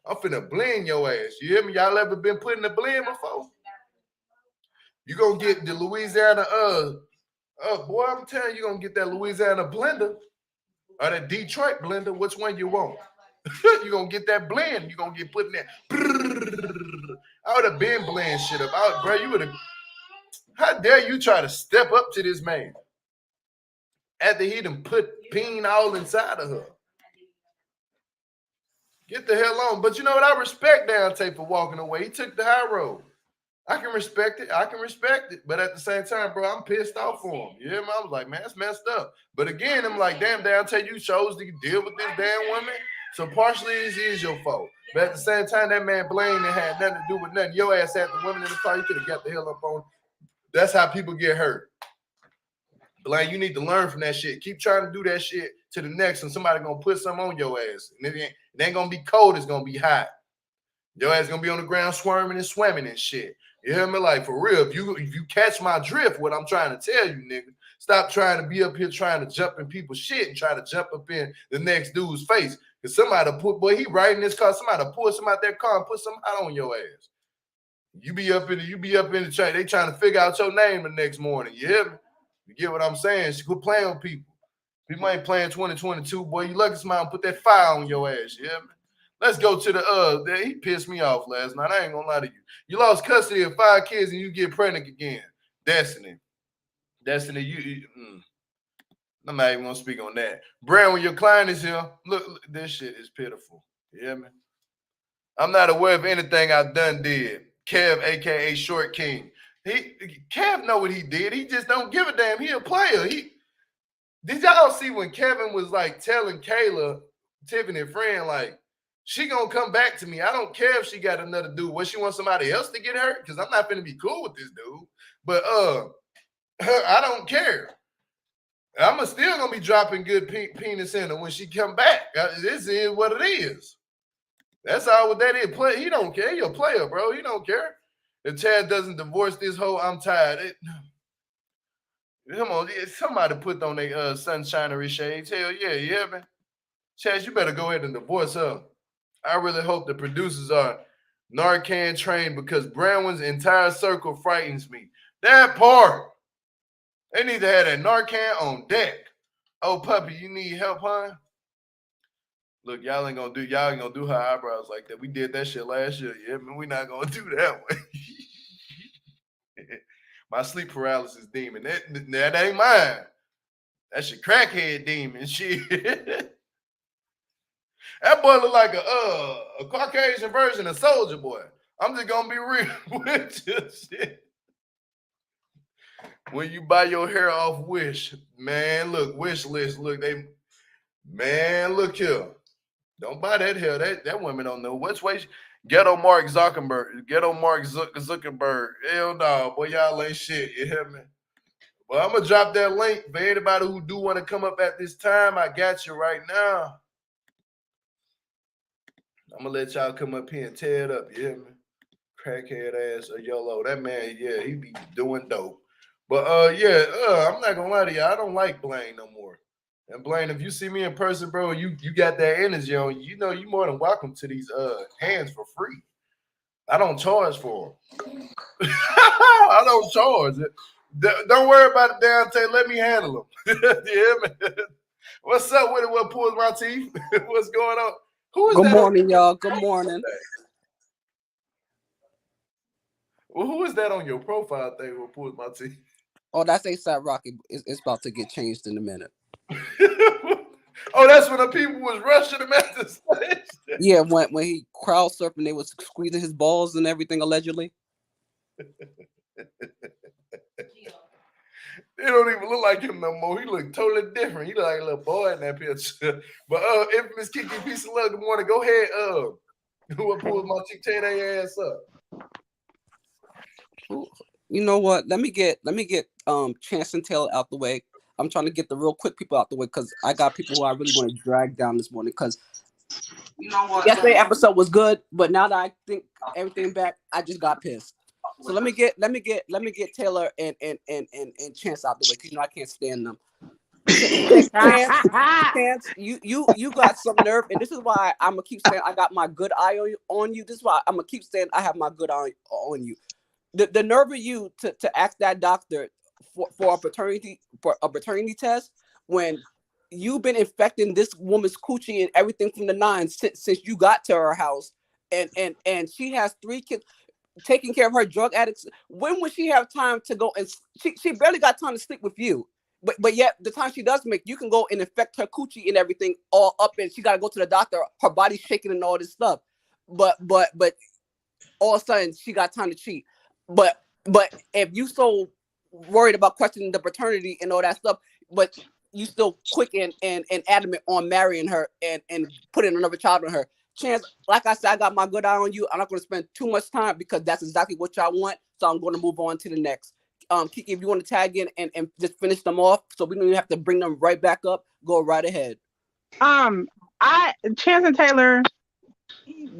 I'm finna blend your ass. You hear me? Y'all ever been put in the blend before? You gonna get the Louisiana, boy, I'm telling you, gonna get that Louisiana blender or that Detroit blender. Which one you want? You're gonna get that blend. You're gonna get put in there. I would have been blend shit up. Bro, you would have. How dare you try to step up to this man after he done put peen all inside of her? Get the hell on. But you know what? I respect Daonte for walking away. He took the high road. I can respect it. But at the same time, bro, I'm pissed off for him. You hear me? I was like, man, it's messed up. But again, I'm like, damn, Daonte, you chose to deal with this damn woman. So partially it is your fault. But at the same time, that man Blaine had nothing to do with nothing. Your ass had the woman in the car. You could have got the hell up on. That's how people get hurt. Blaine, you need to learn from that shit. Keep trying to do that shit to the next one. Somebody going to put something on your ass. And it ain't going to be cold. It's going to be hot. Your ass going to be on the ground squirming and swimming and shit. You hear me? Like, for real, if you catch my drift, what I'm trying to tell you, nigga, stop trying to be up here trying to jump in people's shit and try to jump up in the next dude's face. Because somebody he riding this car, somebody pull some out that car and put some out on your ass. You be up in the train. They trying to figure out your name the next morning. You hear me? You get what I'm saying? She quit playing with people. People ain't playing 2022, boy. You lucky somebody put that fire on your ass. You hear me? Let's go to the he pissed me off last night. I ain't gonna lie to you. You lost custody of 5 kids and you get pregnant again. Destiny, I'm not even gonna speak on that. Brand, when your client is here, look, this shit is pitiful. You hear me? I'm not aware of anything I've did. Kev, aka Short King. Kev know what he did. He just don't give a damn. He a player. Did y'all see when Kevin was like telling Kayla, Tiffany friend, like, she gonna come back to me. I don't care if she got another dude. What, she wants somebody else to get hurt? Because I'm not gonna be cool with this dude. But I don't care. I'm still gonna be dropping good penis in her when she come back. This is what it is. That's all what that is. He don't care. He a player, bro. He don't care. If Chad doesn't divorce this hoe, I'm tired. Come on, somebody put on their sunshinery shades. Hell yeah, you hear me? Chaz, you better go ahead and divorce her. I really hope the producers are Narcan trained because Brandon's entire circle frightens me. That part. They need to have that Narcan on deck. Oh, puppy, you need help, huh? Look, y'all ain't gonna do her eyebrows like that. We did that shit last year. Yeah, man, we not gonna do that one. My sleep paralysis demon. That ain't mine. That's your crackhead demon. Shit. That boy look like a Caucasian version of Soldier Boy. I'm just gonna be real with you. Shit. When you buy your hair off Wish, man, look, Wish list, look, look here. Don't buy that hair. That woman don't know what's way. Ghetto Mark Zuckerberg. Hell no, boy, y'all ain't shit. You hear me? Well, I'm gonna drop that link for anybody who do want to come up at this time. I got you right now. I'm gonna let y'all come up here and tear it up. You hear me? Crackhead ass or YOLO. That man, yeah, he be doing dope. But I'm not gonna lie to you. I don't like Blaine no more. And Blaine, if you see me in person, bro, you got that energy on you. You know you more than welcome to these hands for free. I don't charge for them. I don't charge. Don't worry about it, Daonte. Let me handle them. You hear me? What's up with it? What pulls my teeth? What's going on? Who is Good that? morning, y'all. Good morning. Well, who is that on your profile thing? What pulls my teeth? Oh, that's ASAP Rocky. It's about to get changed in a minute. Oh, that's when the people was rushing him at the station. Yeah, when he crowd surfing, they was squeezing his balls and everything allegedly. He don't even look like him no more. He look totally different. He look like a little boy in that picture. But Infamous Kiki, peace of love. Good morning. Go ahead. Who pulls my cheek? Tear their ass up. You know what? Let me get Chance and Taylor out the way. I'm trying to get the real quick people out the way because I got people who I really want to drag down this morning. Because you know what? Yesterday's episode was good, but now that I think everything back, I just got pissed. So let me get Taylor and Chance out the way because I can't stand them. Chance, you got some nerve, and this is why I'm gonna keep saying I got my good eye on you. This is why I'm gonna keep saying I have my good eye on you. The nerve of you to ask that doctor for a paternity test when you've been infecting this woman's coochie and everything from the nines since you got to her house, and she has 3 kids, taking care of her drug addicts. When would she have time to go and she barely got time to sleep with you? But yet the time she does make, you can go and infect her coochie and everything all up, and she got to go to the doctor. Her body's shaking and all this stuff. But all of a sudden she got time to cheat. But if you so worried about questioning the paternity and all that stuff, but you still quick and adamant on marrying her and putting another child on her. Chance, like I said, I got my good eye on you. I'm not going to spend too much time because that's exactly what y'all want. So I'm going to move on to the next. Kiki, if you want to tag in and just finish them off so we don't even have to bring them right back up, go right ahead. Chance and Taylor,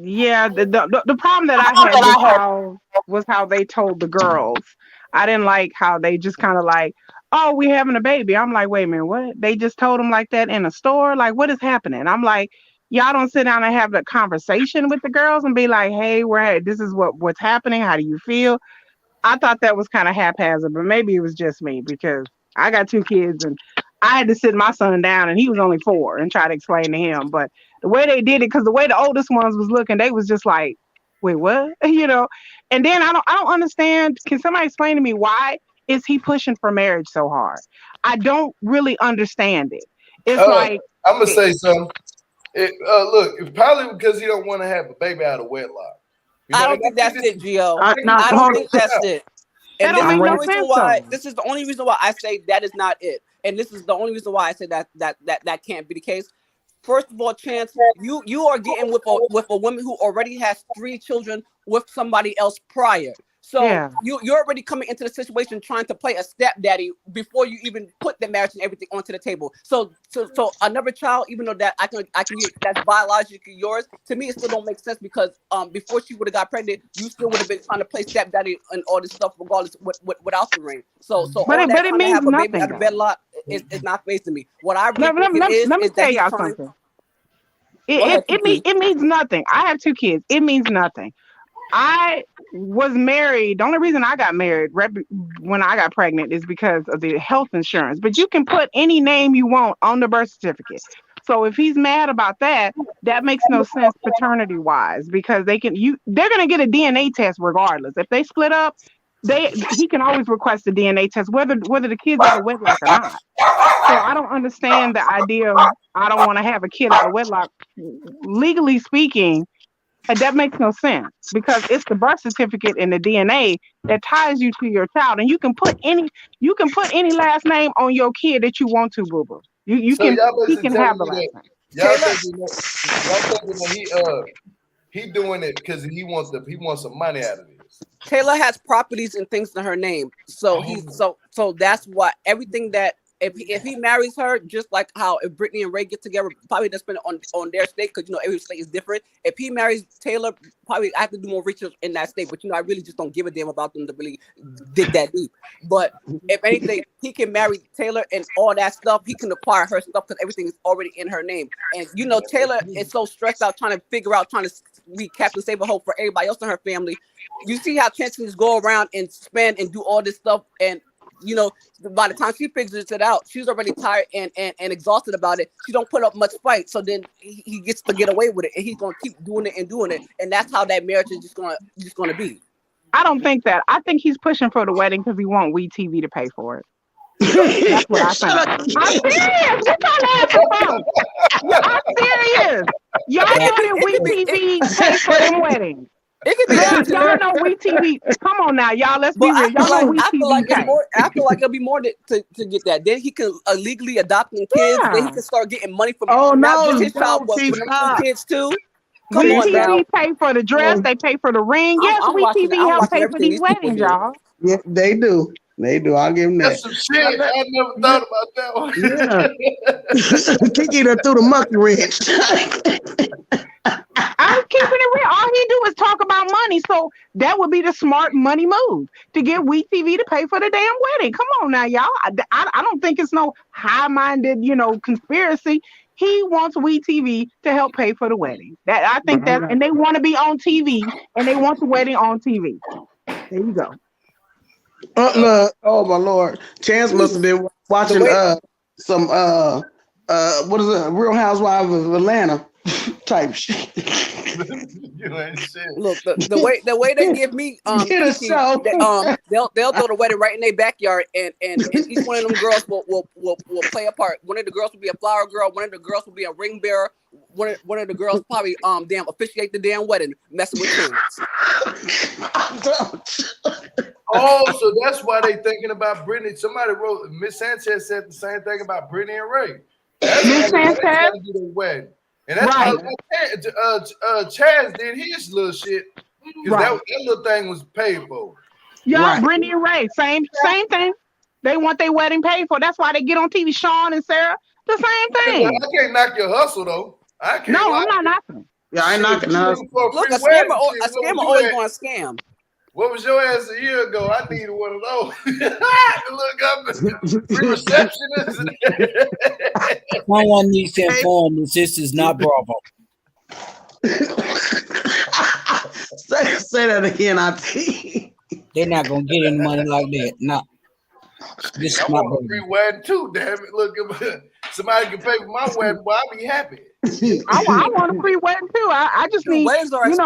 yeah, the problem that I had was how they told the girls. I didn't like how they just kind of like, oh, we having a baby. I'm like, wait a minute, what? They just told them like that in a store? Like, what is happening? I'm like, y'all don't sit down and have a conversation with the girls and be like, hey, this is what's happening. How do you feel? I thought that was kind of haphazard, but maybe it was just me because I got 2 kids and I had to sit my son down and he was only 4 and try to explain to him. But the way they did it, because the way the oldest ones was looking, they was just like, wait, what? And then I don't understand. Can somebody explain to me why is he pushing for marriage so hard? I don't really understand it. It's like I'm gonna say something. Look, it's probably because he don't want to have a baby out of wedlock. I don't think that's it, Gio. I don't think that's it. And this is the only reason why I say that is not it. And this is the only reason why I say that can't be the case. First of all, Chance, you are getting with a woman who already has 3 children with somebody else prior. So Yeah. you're already coming into the situation trying to play a stepdaddy before you even put the marriage and everything onto the table. So another child, even though that I can get that's biologically yours, to me it still don't make sense because before she would have got pregnant, you still would have been trying to play stepdaddy and all this stuff regardless without the ring. So But all it that trying to means have a baby nothing, out of though. wedlock is not facing me. What I really Let think it is me that tell he's y'all trying. something. Go ahead, It means nothing. I have 2 kids. It means nothing. I was married. The only reason I got married when I got pregnant is because of the health insurance. But you can put any name you want on the birth certificate. So if he's mad about that, that makes no sense paternity wise because they're gonna get a DNA test regardless. If they split up, he can always request a DNA test whether the kid's out of wedlock or not. So I don't understand the idea of I don't want to have a kid out of wedlock. Legally speaking, that makes no sense because it's the birth certificate and the DNA that ties you to your child, and you can put any last name on your kid that you want to, boo boo. He can have the last name. Y'all thinking that he doing it because he wants some money out of this. Taylor has properties and things in her name, so so that's why everything that if he marries her, just like how if Brittany and Ray get together, probably just spend it on their state because every state is different. If he marries Taylor, probably I have to do more research in that state, but I really just don't give a damn about them to really dig that deep. But if anything, he can marry Taylor and all that stuff. He can acquire her stuff because everything is already in her name. And Taylor is so stressed out trying to be Captain Save a Hope for everybody else in her family. You see how chances go around and spend and do all this stuff, and by the time she figures it out, she's already tired and exhausted about it. She don't put up much fight, so then he gets to get away with it, and he's gonna keep doing it, and that's how that marriage is just gonna be. I don't think that. I think he's pushing for the wedding because he wants WeTV to pay for it. That's what I think. I'm serious. What y'all laughing about? I'm serious. Y'all know that WeTV pay for them weddings. It could be y'all know WeTV. Come on now, y'all. Let's be real. Y'all know I feel like WeTV. I feel like it'll be more to get that. Then he can legally adopt them kids. Then he can start getting money from not just his child, but from them kids too. Come on now. WeTV pay for the dress. They pay for the ring. Yes, WeTV help pay for these weddings, y'all. Yeah, they do. They do. I'll give them that. That's some shit. I never thought about that one. Yeah. Kicking her through the monkey wrench. I'm keeping it real. All he do is talk about money. So that would be the smart money move to get WeTV to pay for the damn wedding. Come on now, y'all. I don't think it's no high-minded, conspiracy. He wants WeTV to help pay for the wedding. I think that, and they want to be on TV, and they want the wedding on TV. There you go. Look, oh my Lord, Chance must have been watching some what is it, Real Housewives of Atlanta type shit. You ain't shit. Look, the way they give me Get a show. they'll throw the wedding right in their backyard, and each one of them girls will play a part. One of the girls will be a flower girl. One of the girls will be a ring bearer. One of the girls probably officiate the damn wedding, messing with kids. Oh, so that's why they thinking about Brittany. Somebody wrote, Miss Sanchez said the same thing about Brittany and Ray. Miss Sanchez? Do the wedding. And that's why Chaz did his little shit. Because that little thing was paid for. Yeah, Brittany and Ray, same thing. They want their wedding paid for. That's why they get on TV. Shawn and Sarah, the same thing. I can't knock your hustle though. I can't. No, I'm not knocking. Yeah, I ain't knocking the hustle. Look, a scammer always going to scam. What was your ass a year ago? I needed one of those. Look up, receptionist. Someone needs to inform that this is not Bravo. Say that again, IT. They're not gonna get any money like that. No. This is not want a free wedding too, damn it. Look, somebody can pay for my wedding, boy, I'll be happy. I want a free wedding too. I just need,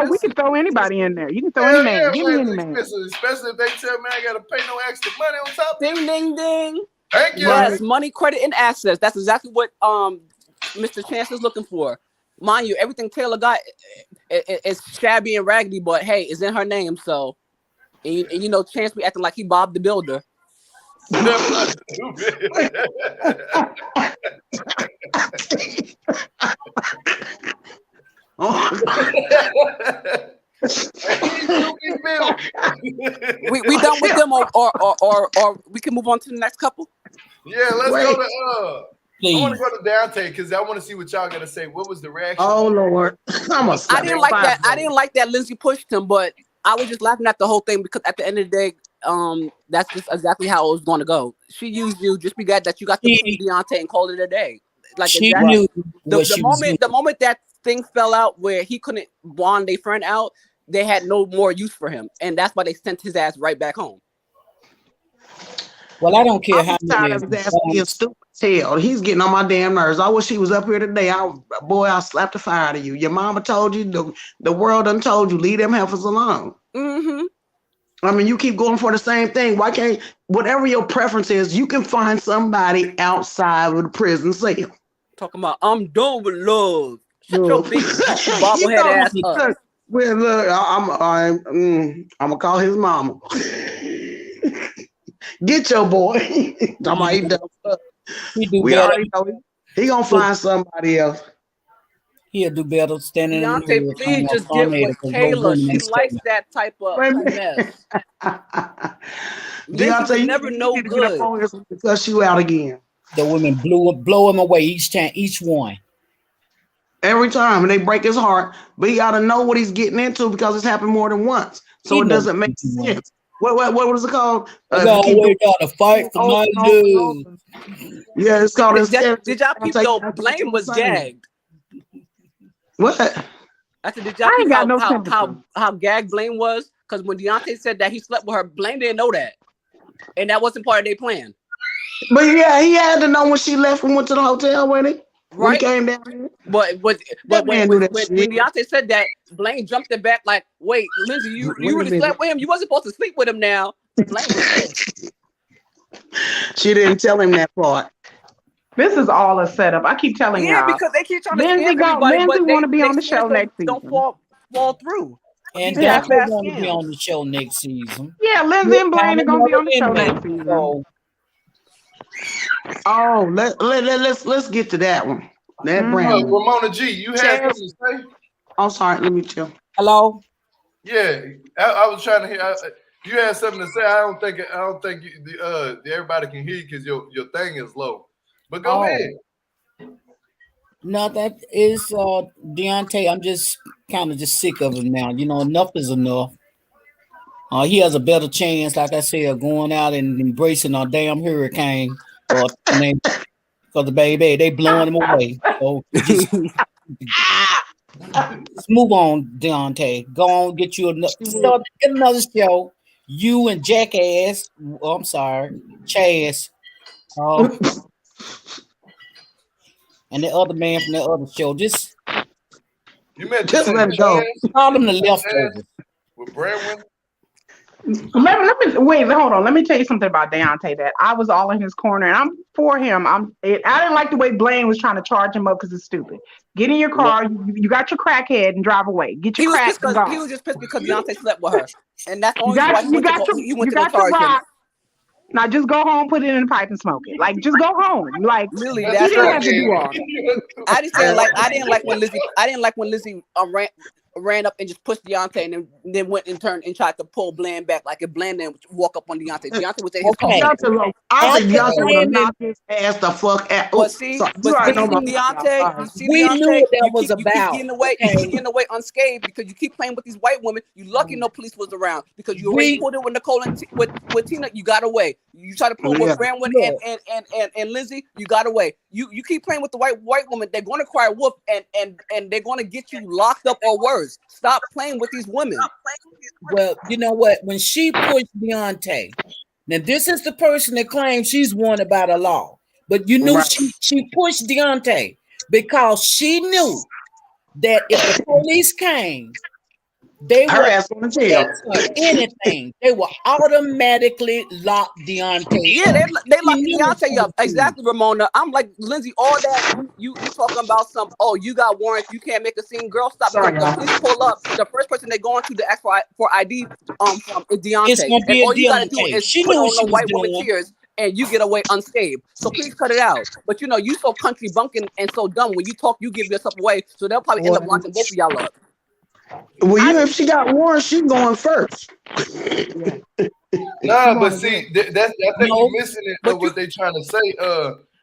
we can throw anybody in there. You can throw any man. Give me any man. Especially if they tell me I got to pay no extra money on top. Ding, ding, ding. Thank you. Yes, money, credit, and assets. That's exactly what Mr. Chance is looking for. Mind you, everything Taylor got is shabby and raggedy, but hey, it's in her name. So, and Chance be acting like he Bob the Builder. we done with them, or we can move on to the next couple. Yeah, let's go to Please. I want to go to Daonte because I want to see what y'all gonna say. What was the reaction? Oh Lord, I didn't like that. I didn't like that Lindsay pushed him, but I was just laughing at the whole thing because at the end of the day, that's just exactly how it was going to go. She used you. Just be glad that you got to see Deontay and call it a day. Like she exactly. knew The moment that thing fell out where he couldn't bond their friend out, they had no more use for him, and that's why they sent his ass right back home. Well, I don't care I'm how tired of his ass being stupid tail. He's getting on my damn nerves. I wish he was up here today. I'll slap the fire out of you. Your mama told you, the world done told you, leave them heifers alone. Mm-hmm. I mean, you keep going for the same thing. Why can't, whatever your preference is, you can find somebody outside of the prison cell. Talking about, I'm done with love. Shut your big bobblehead ass up. Well, look, I'm gonna call his mama. Get your boy. He do we better. already know he gonna find somebody else. He'll do better standing Deontay, in the please just get with Kayla. She likes that type of finesse. Deontay, you never know good. To cuss you out again. The women blow him away each one. Every time, and they break his heart. But he gotta know what he's getting into because it's happened more than once. So it doesn't make sense. What was it called? We gotta fight for my dude. Yeah, it's called. Did y'all peep? Yo, Blame was gagged. What? I said, did y'all peep how gagged Blame was? Because when Deontay said that he slept with her, Blame didn't know that, and that wasn't part of their plan. But yeah, he had to know when she left and went to the hotel with him. Right. When he came down here. But when Deontay said that, Blame jumped it back like, wait, Lindsay, you really slept with him? You wasn't supposed to sleep with him now. Blame was she didn't tell him that part. This is all a setup. I keep telling y'all. Yeah, because they keep trying to Lindsay want to be on the show next season. Don't fall through. And Daonte going to be on the show next season. Yeah, Lindsay and Blaine are going to be on the show next season. Oh, let's get to that one. That Brandon. Ramona G, you had something to say? I'm sorry, let me chill. Hello. Yeah, I was trying to hear. You had something to say. I don't think everybody can hear you because your thing is low. But go ahead. No, that is Deontay. I'm just kind of sick of him now. You know, enough is enough. He has a better chance, like I said, of going out and embracing a damn hurricane. Because the baby, they blowing him away. So just move on, Deontay. Go on, get another show. You and Jackass. Oh, I'm sorry, Chaz. And the other man from the other show. Just let it go. Call them the leftovers. With Brandon. Let me wait. Hold on. Let me tell you something about Deontay. That I was all in his corner, and I'm for him. I didn't like the way Blaine was trying to charge him up because it's stupid. Get in your car. You got your crackhead and drive away. Get your crack. He was just pissed because Deontay slept with her, and that's only why he went to charge him. Now just go home, put it in the pipe, and smoke it. Like just go home. Like really, you didn't have to do all. I didn't like when Lizzie ran up and just pushed Deontay and then went and turned and tried to pull Bland back like if Bland didn't walk up on Deontay. Deontay was in his car. I think Deontay would have knocked his ass the fuck out. But see Deontay, we knew what that was about. You keep getting away unscathed because you keep playing with these white women. You lucky no police was around because you already pulled it with Nicole and with Tina. You got away. You try to pull with Brandon and Lindsay. You got away. You keep playing with the white woman. They're going to cry wolf and they're going to get you locked up or worse. Stop playing with these women. Well, you know what? When she pushed Deontay, now this is the person that claims she's wanted by the law, but you knew she pushed Deontay because she knew that if the police came, they would anything. They will automatically lock Deontay. Yeah, they lock Deontay up. Exactly, Ramona. I'm like, Lindsay, all that you talking about some, you got warrants, you can't make a scene. Girl, stop. The police pull up. The first person they go into to ask for ID is Deontay. It's gonna be all you gotta do is she put knew on the white woman tears and you get away unscathed. So please cut it out. But you so country bunking and so dumb. When you talk, you give yourself away. So they'll probably end up locking both of y'all up. Well, if she got warrants, she going first. Nah, but see, I think you're missing it. But what they trying to say,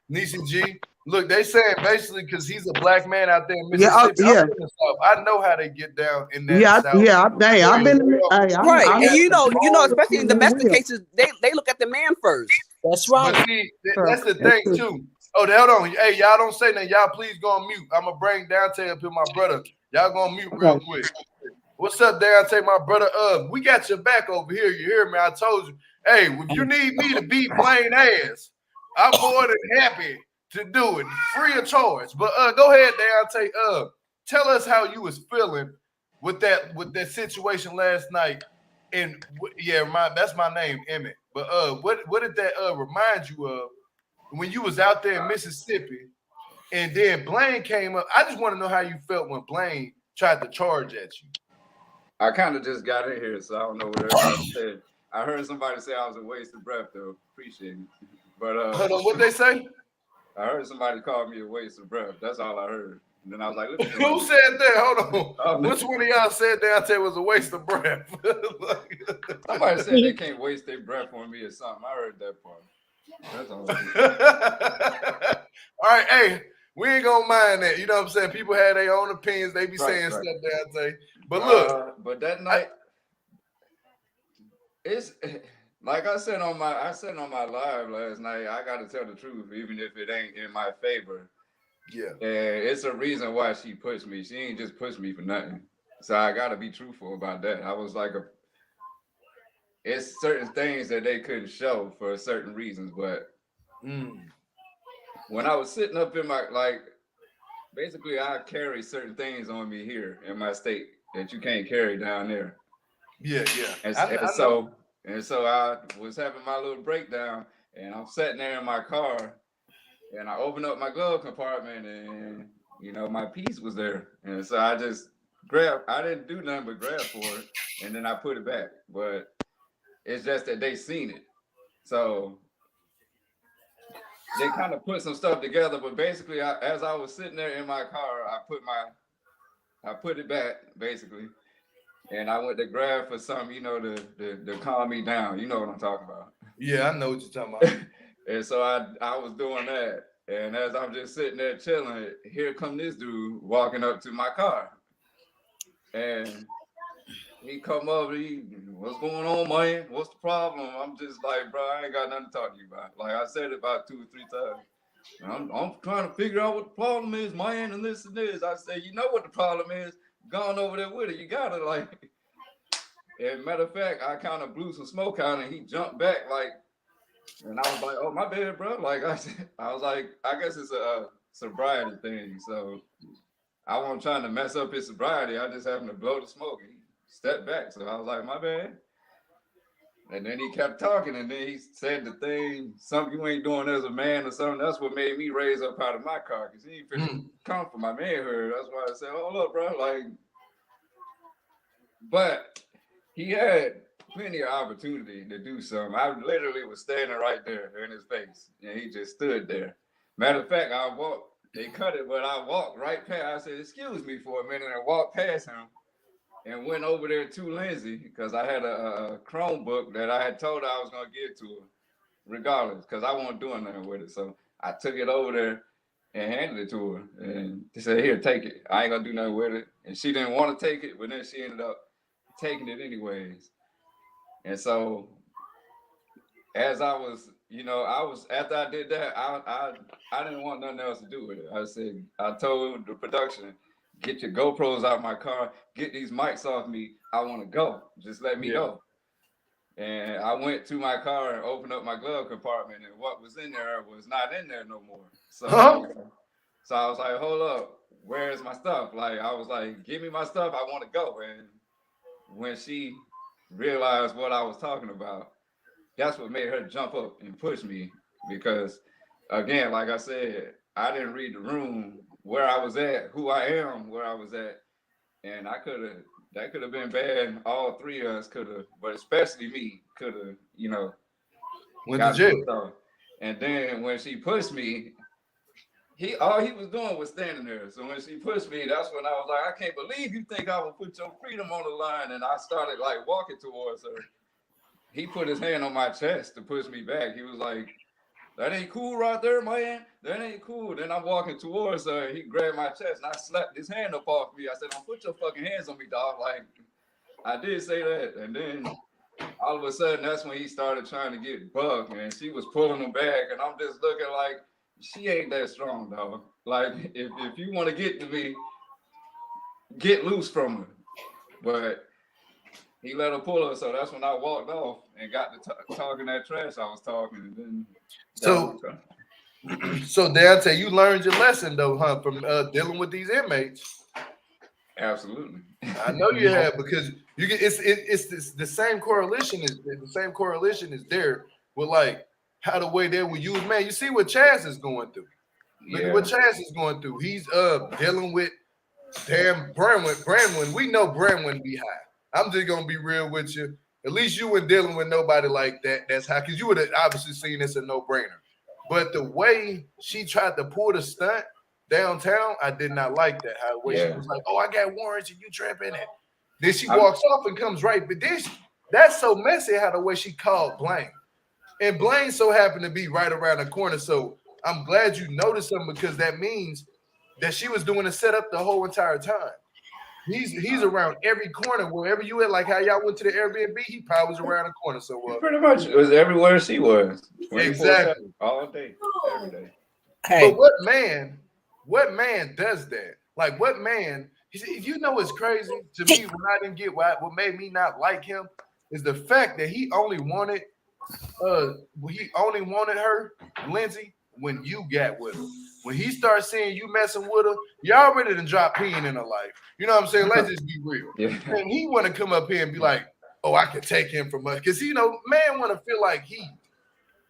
Nisi G. Look, they saying basically because he's a black man out there in Mississippi. Yeah. I'm from the South. I know how they get down in that South. I've been right, and you know, especially in domestic cases, they look at the man first. That's right. But see, that's the thing too. Oh, hold on. Hey, y'all don't say nothing. Y'all please go on mute. I'm gonna bring Daonte up here, my brother. Y'all go on mute real quick. What's up, Daonte, my brother? We got your back over here. You hear me? I told you. Hey, if you need me to beat Blaine ass, I'm more than happy to do it, free of charge. But go ahead, Daonte. Tell us how you was feeling with that situation last night. And that's my name, Emmett. But what did that remind you of when you was out there in Mississippi, and then Blaine came up? I just want to know how you felt when Blaine tried to charge at you. I kind of just got in here, so I don't know what everybody said. I heard somebody say I was a waste of breath, though. Appreciate it. But hold on, what they say? I heard somebody call me a waste of breath. That's all I heard. And then I was like, who said that? Hold on. Which one of y'all said Daonte was a waste of breath? Somebody said they can't waste their breath on me or something. I heard that part. That's all. All right, hey, we ain't gonna mind that. You know what I'm saying? People have their own opinions. They be saying stuff, Daonte. But look, but that night, it's like I said on my live last night. I got to tell the truth, even if it ain't in my favor. Yeah, and it's a reason why she pushed me. She ain't just pushed me for nothing. So I got to be truthful about that. I was like, it's certain things that they couldn't show for certain reasons. But when I was sitting up in my, basically I carry certain things on me here in my state that you can't carry down there. Yeah. And so I was having my little breakdown, and I'm sitting there in my car. And I opened up my glove compartment, and my piece was there. And so I just grabbed. I didn't do nothing but grab for it, and then I put it back. But it's just that they seen it, so they kind of put some stuff together. But basically, as I was sitting there in my car, I put it back basically, and I went to grab for something, to calm me down. You know what I'm talking about? Yeah, I know what you're talking about. And so I was doing that. And as I'm just sitting there chilling, here come this dude walking up to my car. And he come up, what's going on, man? What's the problem? I'm just like, bro, I ain't got nothing to talk to you about. Like I said it about 2 or 3 times. I'm trying to figure out what the problem is, man, and this and this. I said, you know what the problem is? Gone over there with it. You got it, And matter of fact, I kind of blew some smoke out, and he jumped back, and I was like, oh, my bad, bro. I was like, I guess it's a sobriety thing. So I wasn't trying to mess up his sobriety. I just happened to blow the smoke. He stepped back. So I was like, my bad. And then he kept talking. And then he said the thing, something you ain't doing as a man or something. That's what made me raise up out of my car. Because he ain't come for my manhood. That's why I said, hold up, bro. But he had plenty of opportunity to do something. I literally was standing right there in his face, and he just stood there. Matter of fact, they cut it, but I walked right past. I said, excuse me for a minute, and walked past him and went over there to Lindsay because I had a Chromebook that I had told her I was going to give to her regardless because I wasn't doing nothing with it. So I took it over there and handed it to her, and she said, here, take it. I ain't going to do nothing with it. And she didn't want to take it, but then she ended up taking it anyways. And so as I was, after I did that, I didn't want nothing else to do with it. I told the production, get your GoPros out of my car, get these mics off me. I want to go. Just let me go. And I went to my car and opened up my glove compartment, and what was in there was not in there no more. So I was like, hold up, where's my stuff? I was like, give me my stuff. I want to go. And when she realized what I was talking about, that's what made her jump up and push me because, again, like I said, I didn't read the room where I was at, who I am, where I was at, and that could have been bad. All 3 of us could have, but especially me could have, went to jail. And then when she pushed me, all he was doing was standing there. So when she pushed me, that's when I was like, I can't believe you think I would put your freedom on the line. And I started like walking towards her. He put his hand on my chest to push me back. He was like, that ain't cool right there, man. That ain't cool. Then I'm walking towards her. He grabbed my chest and I slapped his hand up off me. I said, don't put your fucking hands on me, dog. Like, I did say that. And then all of a sudden, that's when he started trying to get bugged, and she was pulling him back. And I'm just looking like, she ain't that strong, dog. Like, if you want to get to me, get loose from her. But he let her pull her, so that's when I walked off and got to talking that trash I was talking. And then so Deontay, you learned your lesson though, huh, from dealing with these inmates. Absolutely. I know you have, because you get it's the same correlation is there with like how the way they will use, man. You see what Chaz is going through. Look at what Chaz is going through. He's dealing with damn Brandon. We know Brandon be high. I'm just gonna be real with you. At least you weren't dealing with nobody like that. That's how, because you would have obviously seen this a no-brainer. But the way she tried to pull the stunt downtown, I did not like that. How the way she was like, "Oh, I got warrants and you tripping," and then she walks off and comes right. But this, that's so messy how the way she called Blaine, and Blaine so happened to be right around the corner. So I'm glad you noticed him, because that means that she was doing a setup the whole entire time. He's around every corner, wherever you at. Like how y'all went to the Airbnb, he probably was around the corner. So pretty much it was everywhere she was. Exactly, all day, every day. Hey. But what man does that? Like, what man? You know, it's crazy to me. When I didn't get what made me not like him is the fact that he only wanted her, Lindsay, when you got with her. When he starts seeing you messing with her, you already done dropped peeing in her life. You know what I'm saying? Let's just be real. And he want to come up here and be like, "Oh, I can take him from us," because man want to feel like he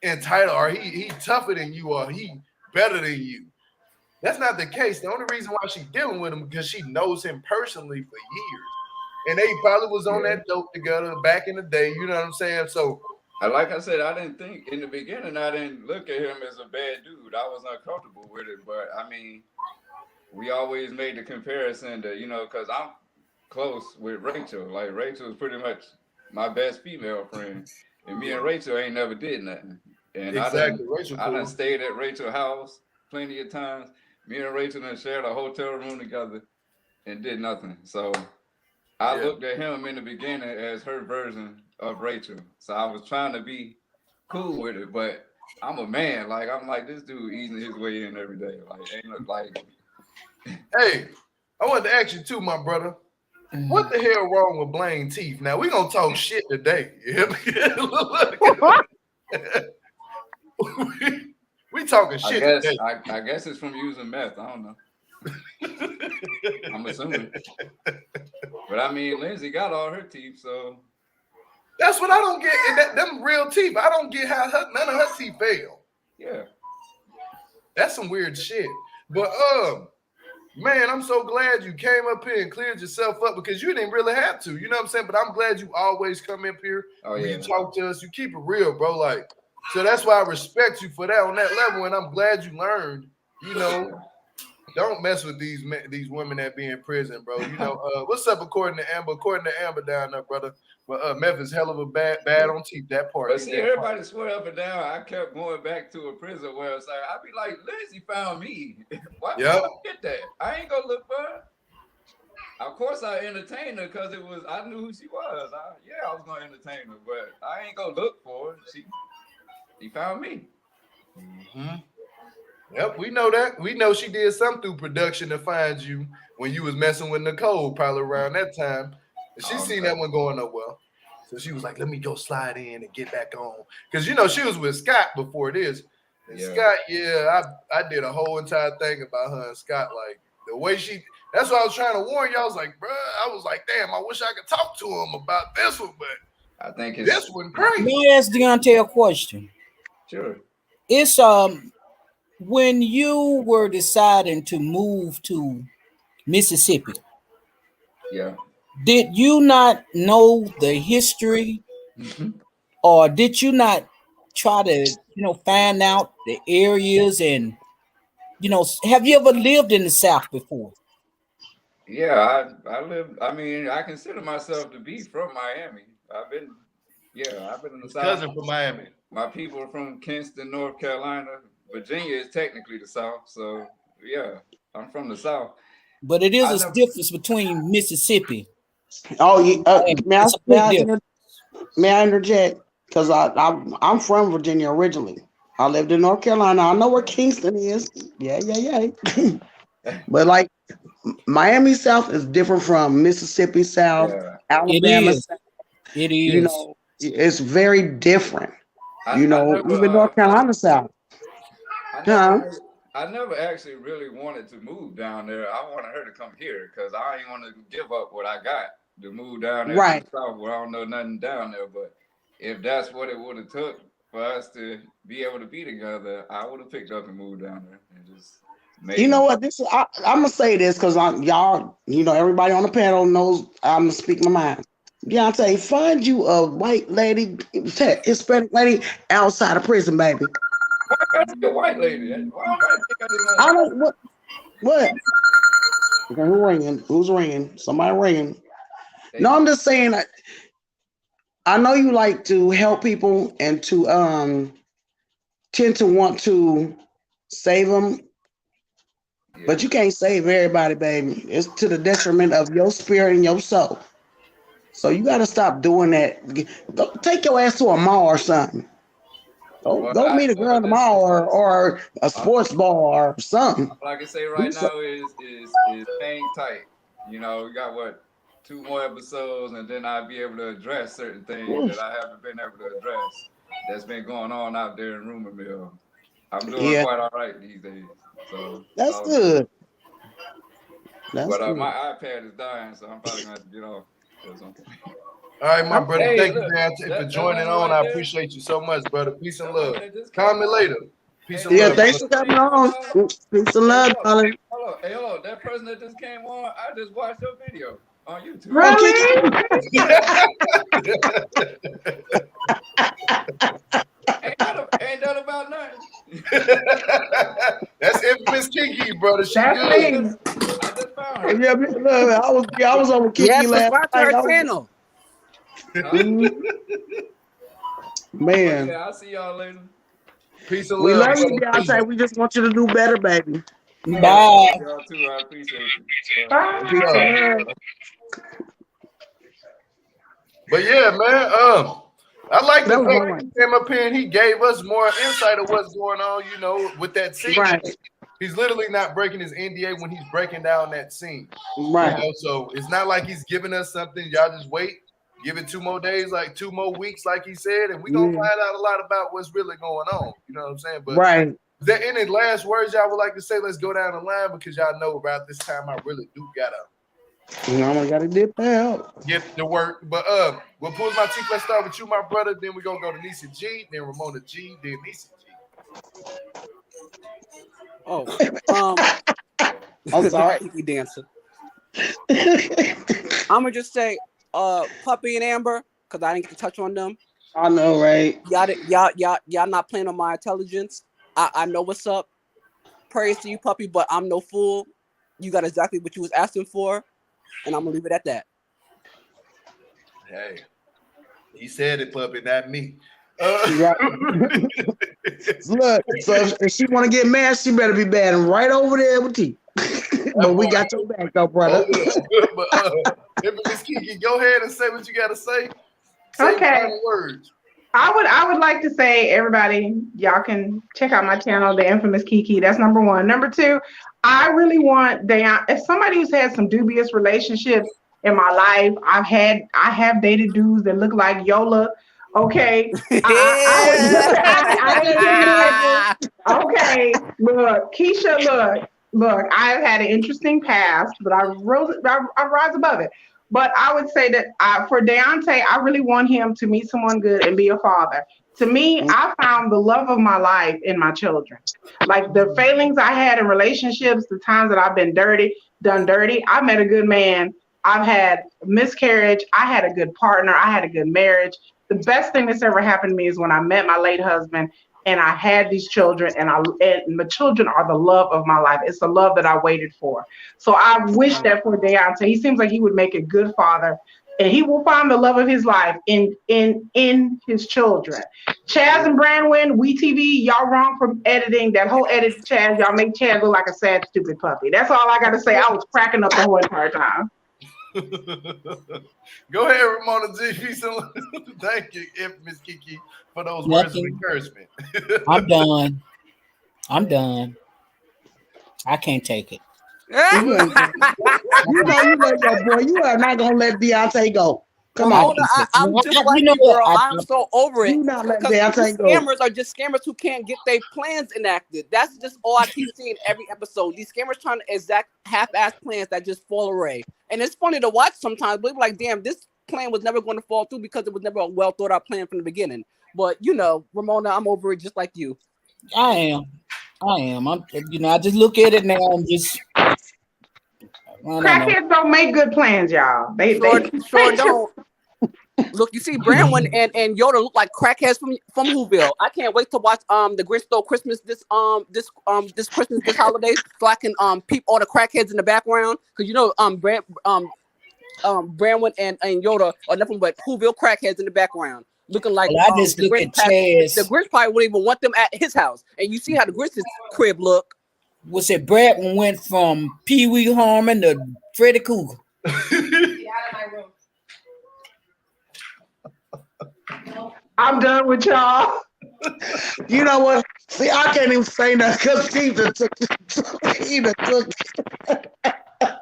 entitled, or he tougher than you, or he better than you. That's not the case. The only reason why she's dealing with him because she knows him personally for years, and they probably was on that dope together back in the day. You know what I'm saying? So, like I said, I didn't think in the beginning. I didn't look at him as a bad dude. I was uncomfortable with it, but I mean, we always made the comparison to because I'm close with Rachel. Like, Rachel is pretty much my best female friend, and me and Rachel ain't never did nothing. And exactly, I done stayed at Rachel's house plenty of times. Me and Rachel done shared a hotel room together and did nothing. So I looked at him in the beginning as her version of Rachel. So I was trying to be cool with it, but I'm a man. Like, I'm like, this dude easing his way in every day. Like, ain't look like. Hey, I wanted to ask you too, my brother. What the hell wrong with Blaine teeth? Now we gonna talk shit today. we talking shit today. I guess it's from using meth. I don't know. I'm assuming. But I mean, Lindsay got all her teeth, so that's what I don't get. And them real teeth, I don't get how none of her teeth fail. Yeah, that's some weird shit. But man, I'm so glad you came up here and cleared yourself up, because you didn't really have to. You know what I'm saying? But I'm glad you always come up here when you talk to us. You keep it real, bro. Like, so that's why I respect you for that on that level. And I'm glad you learned, don't mess with these women that be in prison, bro. What's up according to Amber? According to Amber down there, brother. But meth is hell of a bad on teeth, that part. But see, everybody swear up and down. I kept going back to a prison where it's like, I'd be like, Lindsay found me. Why did I get that? I ain't gonna look for her. Of course I entertained her because I knew who she was. I was gonna entertain her, but I ain't gonna look for her. She found me. Mm-hmm. Yep, we know that. We know she did something through production to find you when you was messing with Nicole, probably around that time. And she seen that one going up well. So she was like, let me go slide in and get back on. Because, she was with Scott before this. And Scott, I did a whole entire thing about her and Scott. Like, the way that's why I was trying to warn you. I was like, bruh, I was like, damn, I wish I could talk to him about this one. But I think this one crazy. Let me ask Deontay a question. Sure. It's when you were deciding to move to Mississippi, did you not know the history, or did you not try to find out the areas and have you ever lived in the South before? Yeah, I live. I mean, I consider myself to be from Miami. I've been in the His South. cousin from Miami. My people are from Kinston, North Carolina. Virginia is technically the South, so yeah, I'm from the South. But it is a difference between Mississippi. Oh, yeah. It's a big difference. May I interject? Because I'm from Virginia originally. I lived in North Carolina. I know where Kingston is. Yeah. But like Miami South is different from Mississippi South, Alabama South. It is. It's very different. Even North Carolina South. I never actually really wanted to move down there. I wanted her to come here because I ain't want to give up what I got to move down there to the South where I don't know nothing down there. But if that's what it would have took for us to be able to be together, I would have picked up and moved down there and just made You know what? I'm gonna say this because y'all, everybody on the panel knows I'm gonna speak my mind. Deontay, find you a white lady, Hispanic lady outside of prison, baby. Why got you a white lady? I don't what? Okay, who's ringing? Who's ringing? Somebody ringing. No, I'm just saying. I know you like to help people and to tend to want to save them, but you can't save everybody, baby. It's to the detriment of your spirit and your soul. So you got to stop doing that. Go take your ass to a mall or something. Go meet a girl in the mall or a sports bar or something. All I can say right now is hang tight. We got 2 more episodes, and then I'll be able to address certain things that I haven't been able to address that's been going on out there in rumor mill. I'm doing quite all right these days. So that's good. My iPad is dying, so I'm probably gonna have to get off. All right, my brother. Thank you, for joining on. I appreciate you so much, brother. Peace and love. Comment later. Peace and love. Thanks for coming on. Peace and love, darling. Hello. That person that just came on, I just watched your video on YouTube. Really? ain't that about nothing? That's infamous Kiki, brother. She That's good. me. I just found her. I was on Kiki last subscribe to night. her channel. Man. Yeah, I'll see y'all later. Peace and We love. love you, Deontay. We just want you to do better, baby. Bye. Y'all too. I appreciate you. Bye. But yeah, man. I like the That was fact all that right. he came up here and he gave us more insight of what's going on, with that scene. Right. He's literally not breaking his NDA when he's breaking down that scene. Right. So it's not like he's giving us something. Y'all just wait. Give it 2 more days, like 2 more weeks, like he said, and we're going to find out a lot about what's really going on. You know what I'm saying? But Right. is there any last words y'all would like to say? Let's go down the line because y'all know about this time I really do got to Gotta dip out. get to work. But we'll pull my teeth. Let's start with you, my brother. Then we're gonna go to Nisa G, then Ramona G, then Nisa G. I'm sorry. Kiki dancer. I'm gonna just say, Puppy and Amber, because I didn't get to touch on them. I know, right? Y'all not playing on my intelligence. I know what's up. Praise to you, Puppy, but I'm no fool. You got exactly what you was asking for, and I'm gonna leave it at that. Hey, he said it, Puppy, not me. Look, so if she want to get mad, she better be bad and right over there with you. But we got your back, though, brother. Miss Kiki, go ahead and say what you got to say. Okay. Final words. I would like to say, everybody, y'all can check out my channel, The Infamous Kiki. That's number 1. Number 2, I really want as somebody who's had some dubious relationships in my life. I have dated dudes that look like Yola. Okay. Okay. Look, Keisha, look, I've had an interesting past, but I rise above it. But I would say that for Daonte, I really want him to meet someone good and be a father. To me, I found the love of my life in my children. Like the failings I had in relationships, the times that I've been done dirty, I met a good man. I've had miscarriage. I had a good partner. I had a good marriage. The best thing that's ever happened to me is when I met my late husband, and I had these children, and my children are the love of my life. It's the love that I waited for. So I wish that for Deontay. He seems like he would make a good father, and he will find the love of his life in his children. Chaz and Brandon, WeTV, y'all wrong for editing that whole edit. Chaz, y'all make Chaz look like a sad, stupid puppy. That's all I got to say. I was cracking up the whole entire time. Go ahead, Ramona G. Thank you, Miss Kiki, for those words of encouragement. I'm done. I can't take it. You know your boy. You are not gonna let Deontay go. Come on. I'm just like you, girl. I'm so over it. You not let Deontay go. Scammers are just scammers who can't get their plans enacted. That's just all I keep seeing every episode. These scammers trying to exact half-ass plans that just fall away. And it's funny to watch sometimes, but we're like, damn, this plan was never going to fall through because it was never a well thought out plan from the beginning. But you know, Ramona, I'm over it just like you. I am. I just look at it now and just. Crackheads don't make good plans, y'all. They sure don't. Look, you see, Brandon and Yoda look like crackheads from Whoville. I can't wait to watch the Grinch Stole Christmas this Christmas this holiday, so I can peep all the crackheads in the background, because you know Brandon and Yoda are nothing but Whoville crackheads in the background, looking like I just the look Grinch. at Chaz. The Grinch probably wouldn't even want them at his house, and you see how the Grinch's crib look. Was it Brandon went from Pee Wee Harmon to Freddy Krueger? Get out of my room. I'm done with y'all. You know what? See, I can't even say that because he took.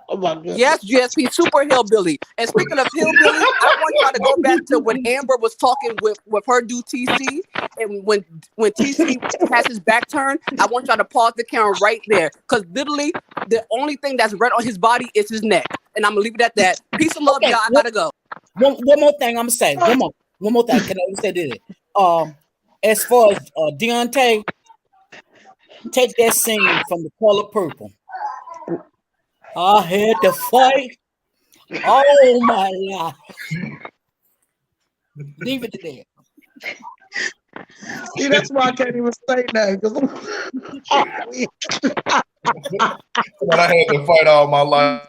Oh my goodness. Yes, GSP, super hillbilly. And speaking of hillbilly, I want y'all to go back to when Amber was talking with her dude TC, and when TC has his back turned, I want y'all to pause the camera right there, because literally the only thing that's red on his body is his neck. And I'm gonna leave it at that. Peace and love, y'all. I gotta go. One more thing I'm gonna say. One more thing. Can I say this? As far as Deontay, take that scene from The Color Purple. I had to fight all my life. Leave it to there. See, that's why I can't even say that. But I had to fight all my life.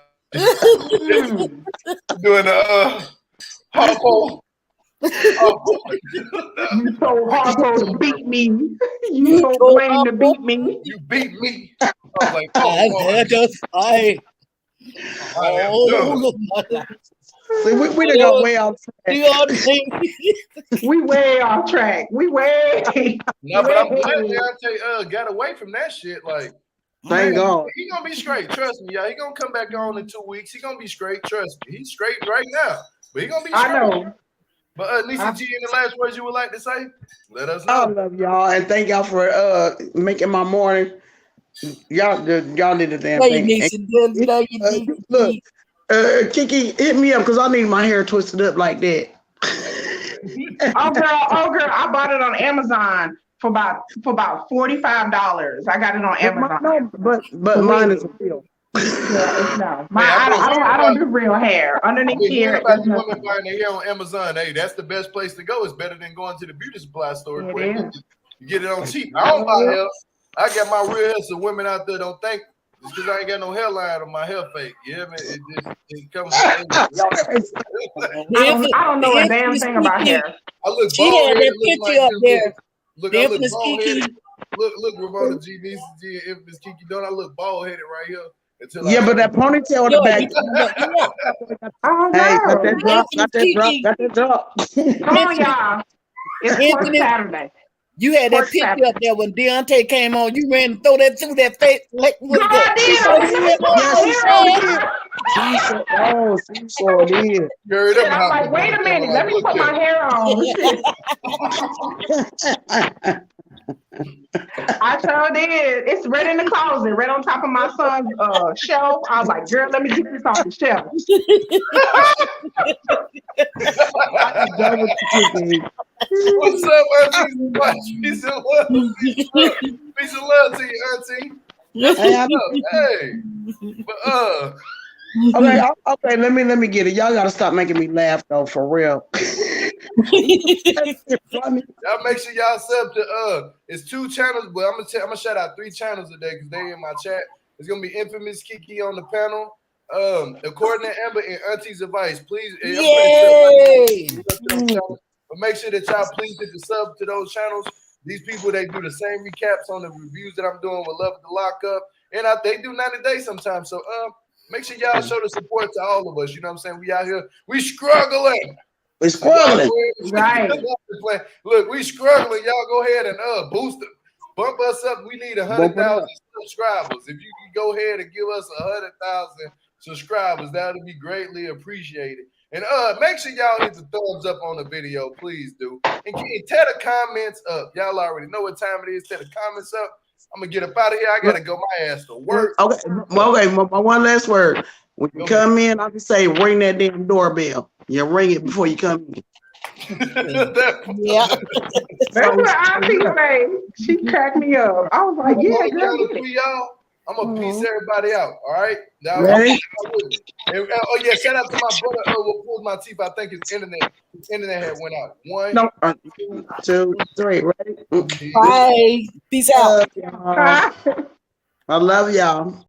Doing the hardcore. You told Harpo to beat me. You told Wayne to beat me. You beat me. I was like, I had to fight. See, we done got way off track. We way off track. We way. No, but I'm glad Deontay got away from that shit. Like, Thank God. He gonna be straight. Trust me, y'all. He gonna come back on in 2 weeks. He gonna be straight. Trust me. He's straight right now. But he gonna be straight. I know. But Lisa G, any last words you would like to say? Let us know. I love y'all and thank y'all for making my morning. Y'all did the damn thing. Look, Kiki, hit me up because I need my hair twisted up like that. Oh girl, I bought it on Amazon for about $45. I got it on Amazon. But mine is real. Yeah, no. I don't do real hair. Underneath here. About the women buying their hair on Amazon, hey, that's the best place to go. It's better than going to the beauty supply store. You get it on cheap. I don't buy hair. I got my real hair, so women out there don't think it's because I ain't got no hairline on my hair fake. Yeah, man, it comes. I don't know a damn thing about hair. I look she had that picture up there. Look, I look bald headed. Look, Ramona G, Lisa G, and Infamous Kiki. Don't I look bald headed right here? But that ponytail in the back. Hey, got that drop. Come on, y'all. It's Saturday. You had that picture up there when Deontay came on. You ran and throw that through that face. Like, what She sure did. I'm like, wait a minute, let me put my hair on. I sure did. It's right in the closet, right on top of my son's shelf. I was like, girl, let me get this off the shelf. What's up, Auntie? Peace and love to you, Auntie. Hey, but okay. Let me get it. Y'all gotta stop making me laugh though, for real. Y'all make sure y'all sub to it's 2 channels, but I'm gonna shout out 3 channels today because they in my chat. It's gonna be Infamous Kiki on the panel, According to Amber and Auntie's Advice. Please, Yay! but make sure that y'all please hit the sub to those channels. These people, they do the same recaps on the reviews that I'm doing with Love the Lockup, and they do 90 days sometimes. So make sure y'all show the support to all of us. You know what I'm saying? We out here, we struggling. We're struggling. Right. Look, we struggling. Y'all go ahead and boost it. Bump us up. We need 100,000 subscribers. If you can go ahead and give us 100,000 subscribers, that would be greatly appreciated. And make sure y'all hit the thumbs up on the video, please do. And tear the comments up. Y'all already know what time it is. Tear the comments up. I'm gonna get up out of here. I gotta go my ass to work. Okay, my one last word. When you come in, I can say ring that damn doorbell. You ring it before you come in. Yeah. That's what Auntie say. She cracked me up. I was like, yeah, girl. Y'all, I'm gonna peace everybody out. All right. Now, Ready? oh yeah, shout out to my brother. What pulled my teeth? I think his internet had went out. 1, No, 2, 3. Ready? Bye. Peace out. I love y'all.